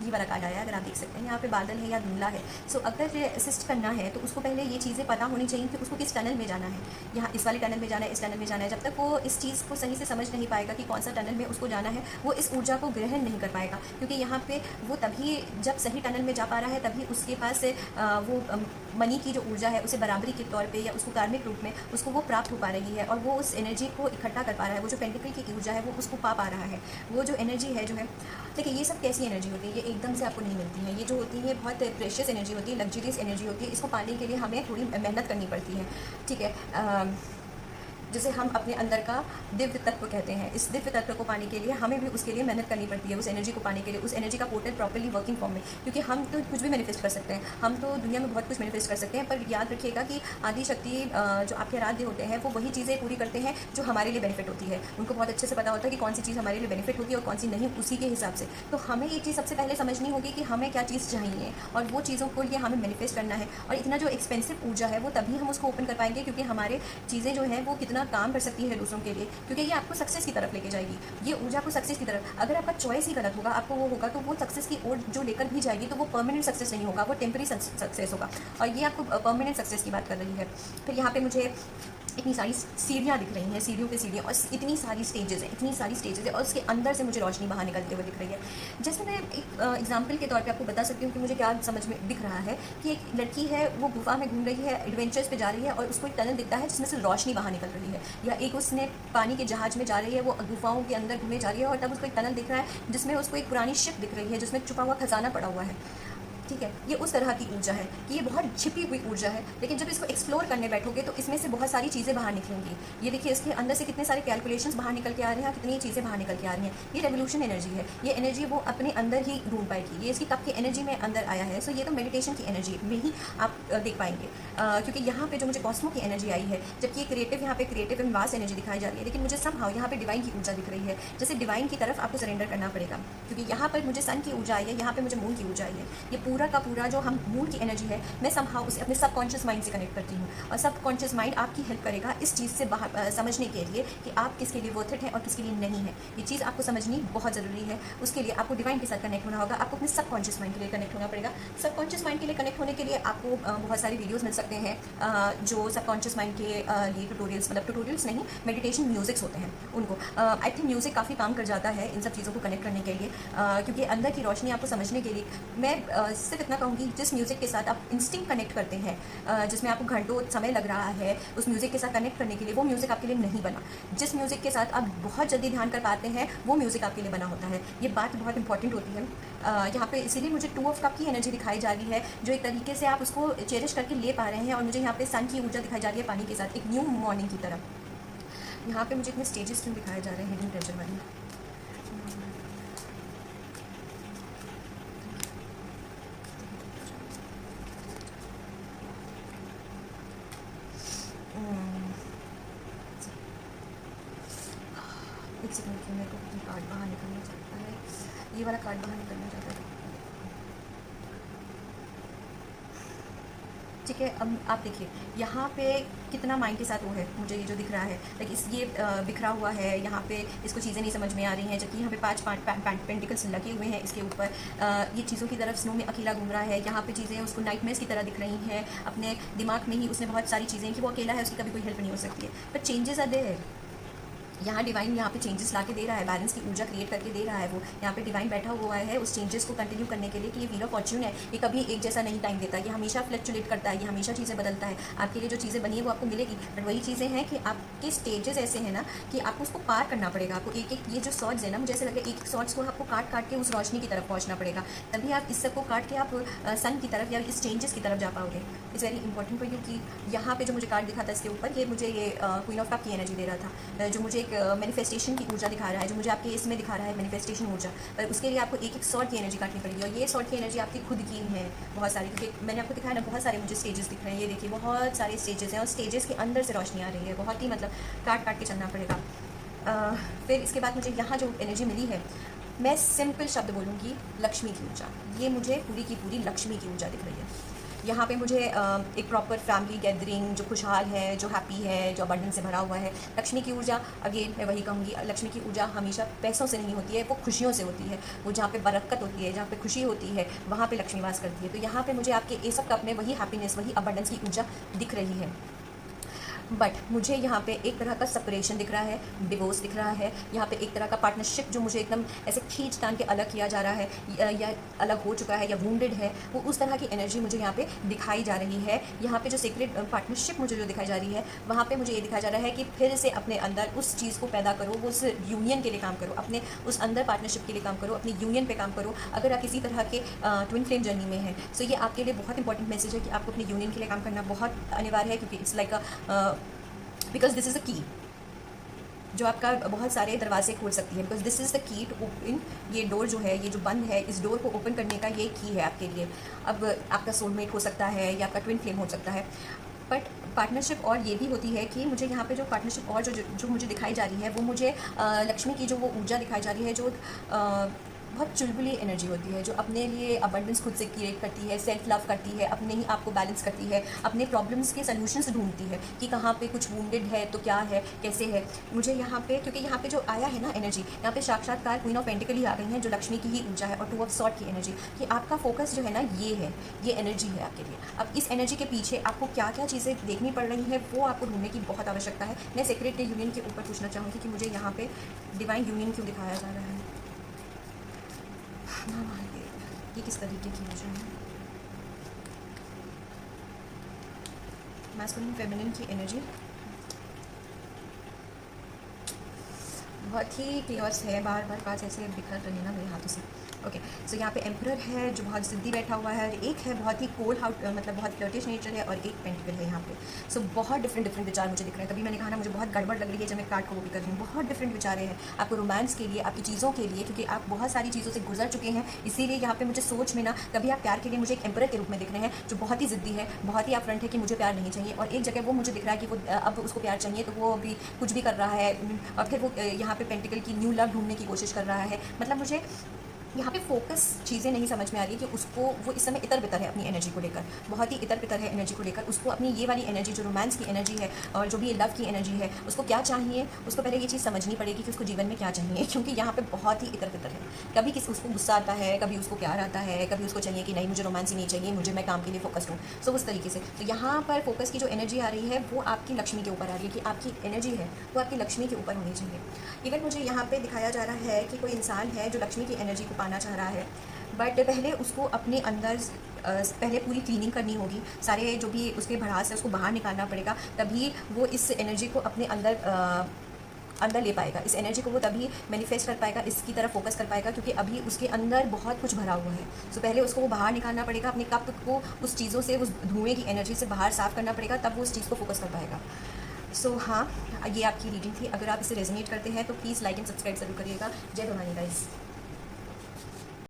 ये वाला कार्ड आया, अगर आप देख सकते हैं यहाँ पे बादल है या धुंधला है। सो अगर असिस्ट करना है तो उसको पहले ये चीज़ें पता होनी चाहिए कि उसको किस टनल में जाना है, यहाँ इस वाले टनल में जाना है, इस टनल में जाना है। जब तक वो इस चीज़ को सही से समझ नहीं पाएगा कि कौन सा टनल में उसको जाना है, वो इस ऊर्जा को ग्रहण नहीं कर पाएगा। क्योंकि यहाँ पे वो तभी जब सही टनल में जा पा रहा है तभी उसके पास वो मनी की जो ऊर्जा है उसे बराबरी के तौर पे या उसको कार्मिक रूप में उसको वो प्राप्त हो पा रही है, और वो उस एनर्जी को इकट्ठा कर पा रहा है। वो जो पेंटिकल की ऊर्जा है वो उसको पा रहा है। वो जो एनर्जी है जो है, देखिए ये सब कैसी एनर्जी होती है, ये एकदम से आपको नहीं मिलती है। ये जो होती है बहुत प्रेशियस एनर्जी होती है, लग्जरियस एनर्जी होती है। इसको पाने के लिए हमें थोड़ी मेहनत करनी पड़ती है, ठीक है। जिसे हम अपने अंदर का दिव्य तत्व कहते हैं। इस दिव्य तत्व को पाने के लिए हमें भी उसके लिए मेहनत करनी पड़ती है, उस एनर्जी को पाने के लिए, उस एनर्जी का पोर्टल प्रॉपर्ली वर्किंग फॉर्म में। क्योंकि हम तो कुछ भी मैनिफेस्ट कर सकते हैं, हम तो दुनिया में बहुत कुछ मैनिफेस्ट कर सकते हैं, पर याद रखिएगा कि आदि शक्ति जो आपके आराध्य होते हैं वो वही चीज़ें पूरी करते हैं जो हमारे लिए बेनिफिट होती है। उनको बहुत अच्छे से पता होता है कि कौन सी चीज़ हमारे लिए बेनिफिट होगी और कौन सी नहीं, उसी के हिसाब से। तो हमें ये चीज़ सबसे पहले समझनी होगी कि हमें क्या चीज़ चाहिए और वो चीज़ों को लिए हमें मैनिफेस्ट करना है। और इतना जो एक्सपेंसिव ऊर्जा है वो तभी हम उसको ओपन कर पाएंगे क्योंकि हमारे चीज़ें जो हैं वो कितना काम कर सकती है दूसरों के लिए, क्योंकि ये आपको सक्सेस की तरफ लेके जाएगी। ये ऊर्जा को सक्सेस की तरफ, अगर आपका चॉइस ही गलत होगा, आपको वो होगा तो वो सक्सेस की ओर जो लेकर भी जाएगी तो वो परमानेंट सक्सेस नहीं होगा, वो टेम्पररी सक्सेस होगा। और ये आपको परमानेंट सक्सेस की बात कर रही है। फिर यहाँ पे मुझे इतनी सारी सीढ़ियाँ दिख रही हैं, सीढ़ियों पे सीढ़ियाँ, और इतनी सारी स्टेजेस हैं, इतनी सारी स्टेजेस है, और उसके अंदर से मुझे रोशनी बाहर निकलते हुए दिख रही है। जैसे मैं एक एग्जांपल के तौर पे आपको बता सकती हूँ कि मुझे क्या समझ में दिख रहा है कि एक लड़की है, वो गुफा में घूम रही है, एडवेंचर्स पे जा रही है, और उसको एक टनल दिखता है जिसमें से रोशनी बाहर निकल रही है। या एक उसने पानी के जहाज में जा रही है, वो गुफाओं के अंदर घूमे जा रही है, और तब उसको एक टनल दिख रहा है जिसमें उसको एक पुरानी शिप दिख रही है जिसमें छुपा हुआ खजाना पड़ा हुआ है। ठीक है, ये उस तरह की ऊर्जा है कि ये बहुत छिपी हुई ऊर्जा है, लेकिन जब इसको एक्सप्लोर करने बैठोगे तो इसमें से बहुत सारी चीज़ें बाहर निकलेंगी। ये देखिए, इसके अंदर से कितने सारे कैलकुलेशंस बाहर निकल के आ रहे हैं, कितनी चीज़ें बाहर निकल के आ रही हैं। ये रेवोल्यूशन एनर्जी है, ये एनर्जी वो अपने अंदर ही ढूंढ पाएगी। ये इसकी कब की एनर्जी में अंदर आया है, सो ये तो मेडिटेशन की एनर्जी में ही आप देख पाएंगे, क्योंकि यहाँ पे जो मुझे कॉस्मो की एनर्जी आई है, जबकि क्रिएटिव, यहाँ पे क्रिएटिव एंड वास्ट एनर्जी दिखाई जा रही है, लेकिन मुझे समहाउ यहाँ पे डिवाइन की ऊर्जा दिख रही है। जैसे डिवाइन की तरफ आपको सरेंडर करना पड़ेगा, क्योंकि यहाँ पर मुझे सन की ऊर्जा आई है, यहाँ पे मुझे मून की ऊर्जा आई है। ये पूरा का पूरा जो हम मून की एनर्जी है, मैं समहाउ उसे अपने सबकॉन्शियस माइंड से कनेक्ट करती हूँ, और सबकॉन्शियस माइंड आपकी हेल्प करेगा इस चीज़ से बाहर समझने के लिए कि आप किसके लिए वर्थ इट है और किसके लिए नहीं है। ये चीज़ आपको समझनी बहुत ज़रूरी है। उसके लिए आपको डिवाइन के साथ कनेक्ट होना होगा, आपको अपने सबकॉन्शियस माइंड के लिए कनेक्ट होना पड़ेगा। सबकॉन्शियस माइंड के लिए कनेक्ट होने के लिए आपको बहुत सारी वीडियोज़ मिल सकते हैं जो सबकॉन्शियस माइंड के लिए ट्यूटोरियल्स, मतलब ट्यूटोरियल्स नहीं, मेडिटेशन म्यूजिक्स होते हैं उनको। आई थिंक म्यूज़िक काफ़ी काम कर जाता है इन सब चीज़ों को कनेक्ट करने के लिए, क्योंकि अंदर की रोशनी आपको समझने के लिए। मैं सिर्फ इतना कहूँगी, जिस म्यूज़िक के साथ आप इंस्टिंक्ट कनेक्ट करते हैं, जिसमें आपको घंटों समय लग रहा है उस म्यूज़िक के साथ कनेक्ट करने के लिए, वो म्यूज़िक आपके लिए नहीं बना। जिस म्यूज़िक के साथ आप बहुत जल्दी ध्यान कर पाते हैं, वो म्यूज़िक आपके लिए बना होता है। ये बात बहुत इंपॉर्टेंट होती है यहाँ पे। इसीलिए मुझे 2 ऑफ कप की एनर्जी दिखाई जा रही है, जो एक तरीके से आप उसको चेरिश करके ले पा रहे हैं, और मुझे यहाँ पे सन की ऊर्जा दिखाई जा रही है पानी के साथ, एक न्यू मॉर्निंग की तरह। यहाँ पे मुझे इतने स्टेजेस क्यों दिखाए जा रहे हैं हिडन ट्रेजर वाले। एक सेकंड की, मेरे को कार्ड बाहर निकलना चाहता है, ये वाला कार्ड बाहर निकलना चाहता है। ठीक है, अब आप देखिए यहाँ पे कितना माइंड के साथ वो है, मुझे ये जो दिख रहा है, लाइक इस ये बिखरा हुआ है, यहाँ पे इसको चीज़ें नहीं समझ में आ रही हैं, जबकि यहाँ पे 5 पेंटिकल्स लगे हुए हैं इसके ऊपर। ये चीज़ों की तरफ स्नो में अकेला घूम रहा है, यहाँ पे चीज़ें उसको नाइटमेयर्स की तरह दिख रही हैं। अपने दिमाग में ही उसने बहुत सारी चीज़ें कि वो अकेला है, उसकी कभी कोई हेल्प नहीं हो सकती है, बट चेंजेस आर देयर। यहाँ डिवाइन यहाँ पे चेंजेस ला के दे रहा है, बैलेंस की ऊर्जा क्रिएट करके दे रहा है। वो यहाँ पे डिवाइन बैठा हुआ है उस चेंजेस को कंटिन्यू करने के लिए, कि ये व्हील ऑफ फॉर्च्यून है, ये कभी एक जैसा नहीं टाइम देता, ये हमेशा फ्लक्चुएट करता है, ये हमेशा चीज़ें बदलता है। आपके लिए जो चीज़ें बनी है वो आपको मिलेगी, बट वही चीज़ें हैं कि आपके स्टेजेस ऐसे हैं ना कि आपको उसको पार करना पड़ेगा। आपको एक एक ये जो सॉर्ड्स है ना, मुझे ऐसा लग रहा है एक सॉर्ड्स को आपको काट काट के उस रोशनी की तरफ पहुँचना पड़ेगा, तभी आप इस सब को काट के आप सन की तरफ या इस चेंजेस की तरफ जा पाओगे। It's very important for you. कि यहाँ पे जो मुझे कार्ड दिखा था इसके ऊपर, ये मुझे ये क्वीन ऑफ कप की एनर्जी दे रहा था, जो मुझे एक मैनिफेस्टेशन की ऊर्जा दिखा रहा है, जो मुझे आपके इसमें दिखा रहा है मैनिफेस्टेशन ऊर्जा। पर उसके लिए आपको एक एक सॉर्ट की एनर्जी काटनी पड़ेगी, और ये सॉर्ट की एनर्जी आपकी खुद की है बहुत सारी, क्योंकि मैंने आपको दिखाया ना बहुत सारे मुझे स्टेजेस दिख रहे हैं। ये देखिए बहुत सारे स्टेजेस हैं, और स्टेजेस के अंदर से रोशनी आ रही है, बहुत ही मतलब काट काट के चलना पड़ेगा। फिर इसके बाद मुझे यहाँ जो एनर्जी मिली है, मैं सिंपल शब्द बोलूँगी, लक्ष्मी की ऊर्जा। ये मुझे पूरी की पूरी लक्ष्मी की ऊर्जा दिख रही है। यहाँ पे मुझे एक प्रॉपर फैमिली गैदरिंग जो खुशहाल है, जो हैप्पी है, जो अबंडेंस से भरा हुआ है। लक्ष्मी की ऊर्जा, अगेन मैं वही कहूँगी, लक्ष्मी की ऊर्जा हमेशा पैसों से नहीं होती है, वो खुशियों से होती है। वो जहाँ पे बरकत होती है, जहाँ पे खुशी होती है, वहाँ पे लक्ष्मी वास करती है। तो यहाँ पे मुझे आपके ये सब कप में वही हैप्पीनेस, वही अबंडेंस की ऊर्जा दिख रही है। बट मुझे यहाँ पे एक तरह का सेपरेशन दिख रहा है, डिवोर्स दिख रहा है, यहाँ पे एक तरह का पार्टनरशिप जो मुझे एकदम ऐसे खींच तान के अलग किया जा रहा है, या अलग हो चुका है, या वुंडेड है, वो उस तरह की एनर्जी मुझे यहाँ पे दिखाई जा रही है। यहाँ पे जो सीक्रेट पार्टनरशिप मुझे जो दिखाई जा रही है, वहाँ पे मुझे ये दिखाया जा रहा है कि फिर से अपने अंदर उस चीज़ को पैदा करो, वो उस यूनियन के लिए काम करो, अपने उस अंदर पार्टनरशिप के लिए काम करो, अपनी यूनियन पे काम करो। अगर आप किसी तरह के ट्विन फ्लेम जर्नी में हैं, सो ये आपके लिए बहुत इंपॉर्टेंट मैसेज है कि आपको अपनी यूनियन के लिए काम करना बहुत अनिवार्य है, क्योंकि it's like because this is a key. जो आपका बहुत सारे दरवाजे खोल सकती है, because this is the key to open. ये डोर जो है, ये जो बंद है, इस डोर को ओपन करने का ये की है आपके लिए। अब आपका सोलमेट हो सकता है या आपका ट्विन फ्लेम हो सकता है। बट पार्टनरशिप और ये भी होती है कि मुझे यहाँ पे जो पार्टनरशिप और जो मुझे दिखाई जा रही है, वो मुझे लक्ष्मी की जो वो ऊर्जा दिखाई जा रही है, जो बहुत चुलबुली एनर्जी होती है, जो अपने लिए अबंडेंस खुद से क्रिएट करती है, सेल्फ लव करती है, अपने ही आप को बैलेंस करती है, अपने प्रॉब्लम्स के सल्यूशंस ढूंढती है कि कहाँ पे कुछ वुंडेड है तो क्या है, कैसे है। मुझे यहाँ पे, क्योंकि यहाँ पे जो आया है ना एनर्जी, यहाँ पे साक्षात्कार क्वीन ऑफ पेंटिकल ही आ गई है, जो लक्ष्मी की ही ऊर्जा है, और 2 ऑफ सॉर्ड की एनर्जी, कि आपका फोकस जो है ना ये है, ये एनर्जी है आपके लिए। अब इस एनर्जी के पीछे आपको क्या क्या चीज़ें देखनी पड़ रही हैं, वो आपको ढूंढने की बहुत आवश्यकता है। मैं सेक्रेट यूनियन के ऊपर पूछना चाहूँगी कि मुझे यहाँ पे डिवाइन यूनियन क्यों दिखाया जा रहा है। ये किस तरीके की ऊर्जा है। मैस्कुलिन फेमिनिन की एनर्जी बहुत ही क्लियर्स है, बार बार पास ऐसे बिखर रही है ना मेरे हाथों से। ओके, सो यहाँ पे एम्परर है जो बहुत ज़िद्दी बैठा हुआ है, और एक है बहुत ही कोल्ड हाउट, मतलब बहुत फ्लर्टिश नेचर है, और एक पेंटिकल है यहाँ पे। सो बहुत डिफरेंट विचार मुझे दिख रहे हैं। तभी मैंने कहा ना मुझे बहुत गड़बड़ लग रही है जब मैं कार्ड को वो भी कर रही हूँ। बहुत डिफरेंट विचार हैं आपको रोमांस के लिए, आपकी चीज़ों के लिए, क्योंकि आप बहुत सारी चीज़ों से गुजर चुके हैं। इसीलिए यहाँ पे मुझे सोच में ना, कभी आप प्यार के लिए मुझे एक एम्परर के रूप में दिख रहे हैं जो बहुत ही ज़िद्दी है, बहुत ही अपफ्रंट है कि मुझे प्यार नहीं चाहिए, और एक जगह वो मुझे दिख रहा है कि वो अब उसको प्यार चाहिए, तो वो अभी कुछ भी कर रहा है, और फिर वो यहाँ पे पेंटिकल की न्यू लव ढूंढने की कोशिश कर रहा है। मतलब मुझे यहाँ पे फोकस चीज़ें नहीं समझ में आ रही कि उसको, वो इस समय इतर बितर है अपनी एनर्जी को लेकर, बहुत ही इतर बितर है एनर्जी को लेकर। उसको अपनी ये वाली एनर्जी जो रोमांस की एनर्जी है, और जो भी ये लव की एनर्जी है, उसको क्या चाहिए, उसको पहले ये चीज़ समझनी पड़ेगी कि उसको जीवन में क्या चाहिए, क्योंकि यहाँ पे बहुत ही इतर बितर है। कभी किसी उसको गुस्सा आता है, कभी उसको प्यार आता है, कभी उसको चाहिए कि नहीं मुझे रोमांस ही नहीं चाहिए, मुझे मैं काम के लिए फोकस्ड हूँ। सो उस तरीके से तो यहाँ पर फोकस की जो एनर्जी आ रही है वो आपकी लक्ष्मी के ऊपर आ रही है, कि आपकी एनर्जी है वो आपकी लक्ष्मी के ऊपर होनी चाहिए। इवन मुझे यहाँ पे दिखाया जा रहा है कि कोई इंसान है जो लक्ष्मी की एनर्जी को पाना चाह रहा है, बट पहले उसको अपने अंदर पहले पूरी क्लीनिंग करनी होगी, सारे जो भी उसके भड़ास है उसको बाहर निकालना पड़ेगा, तभी वो इस एनर्जी को अपने अंदर ले पाएगा। इस एनर्जी को वो तभी मैनिफेस्ट कर पाएगा, इसकी तरफ फोकस कर पाएगा, क्योंकि अभी उसके अंदर बहुत कुछ भरा हुआ है। सो पहले उसको वो बाहर निकालना पड़ेगा, अपने कप को उस चीज़ों से, उस धुएँ की एनर्जी से बाहर साफ़ करना पड़ेगा, तब वो उस चीज़ को फोकस कर पाएगा। सो हाँ, ये आपकी रीडिंग थी। अगर आप इसे रेजोनेट करते हैं तो प्लीज़ लाइक एंड सब्सक्राइब जरूर करिएगा। जय भवानी गाइस।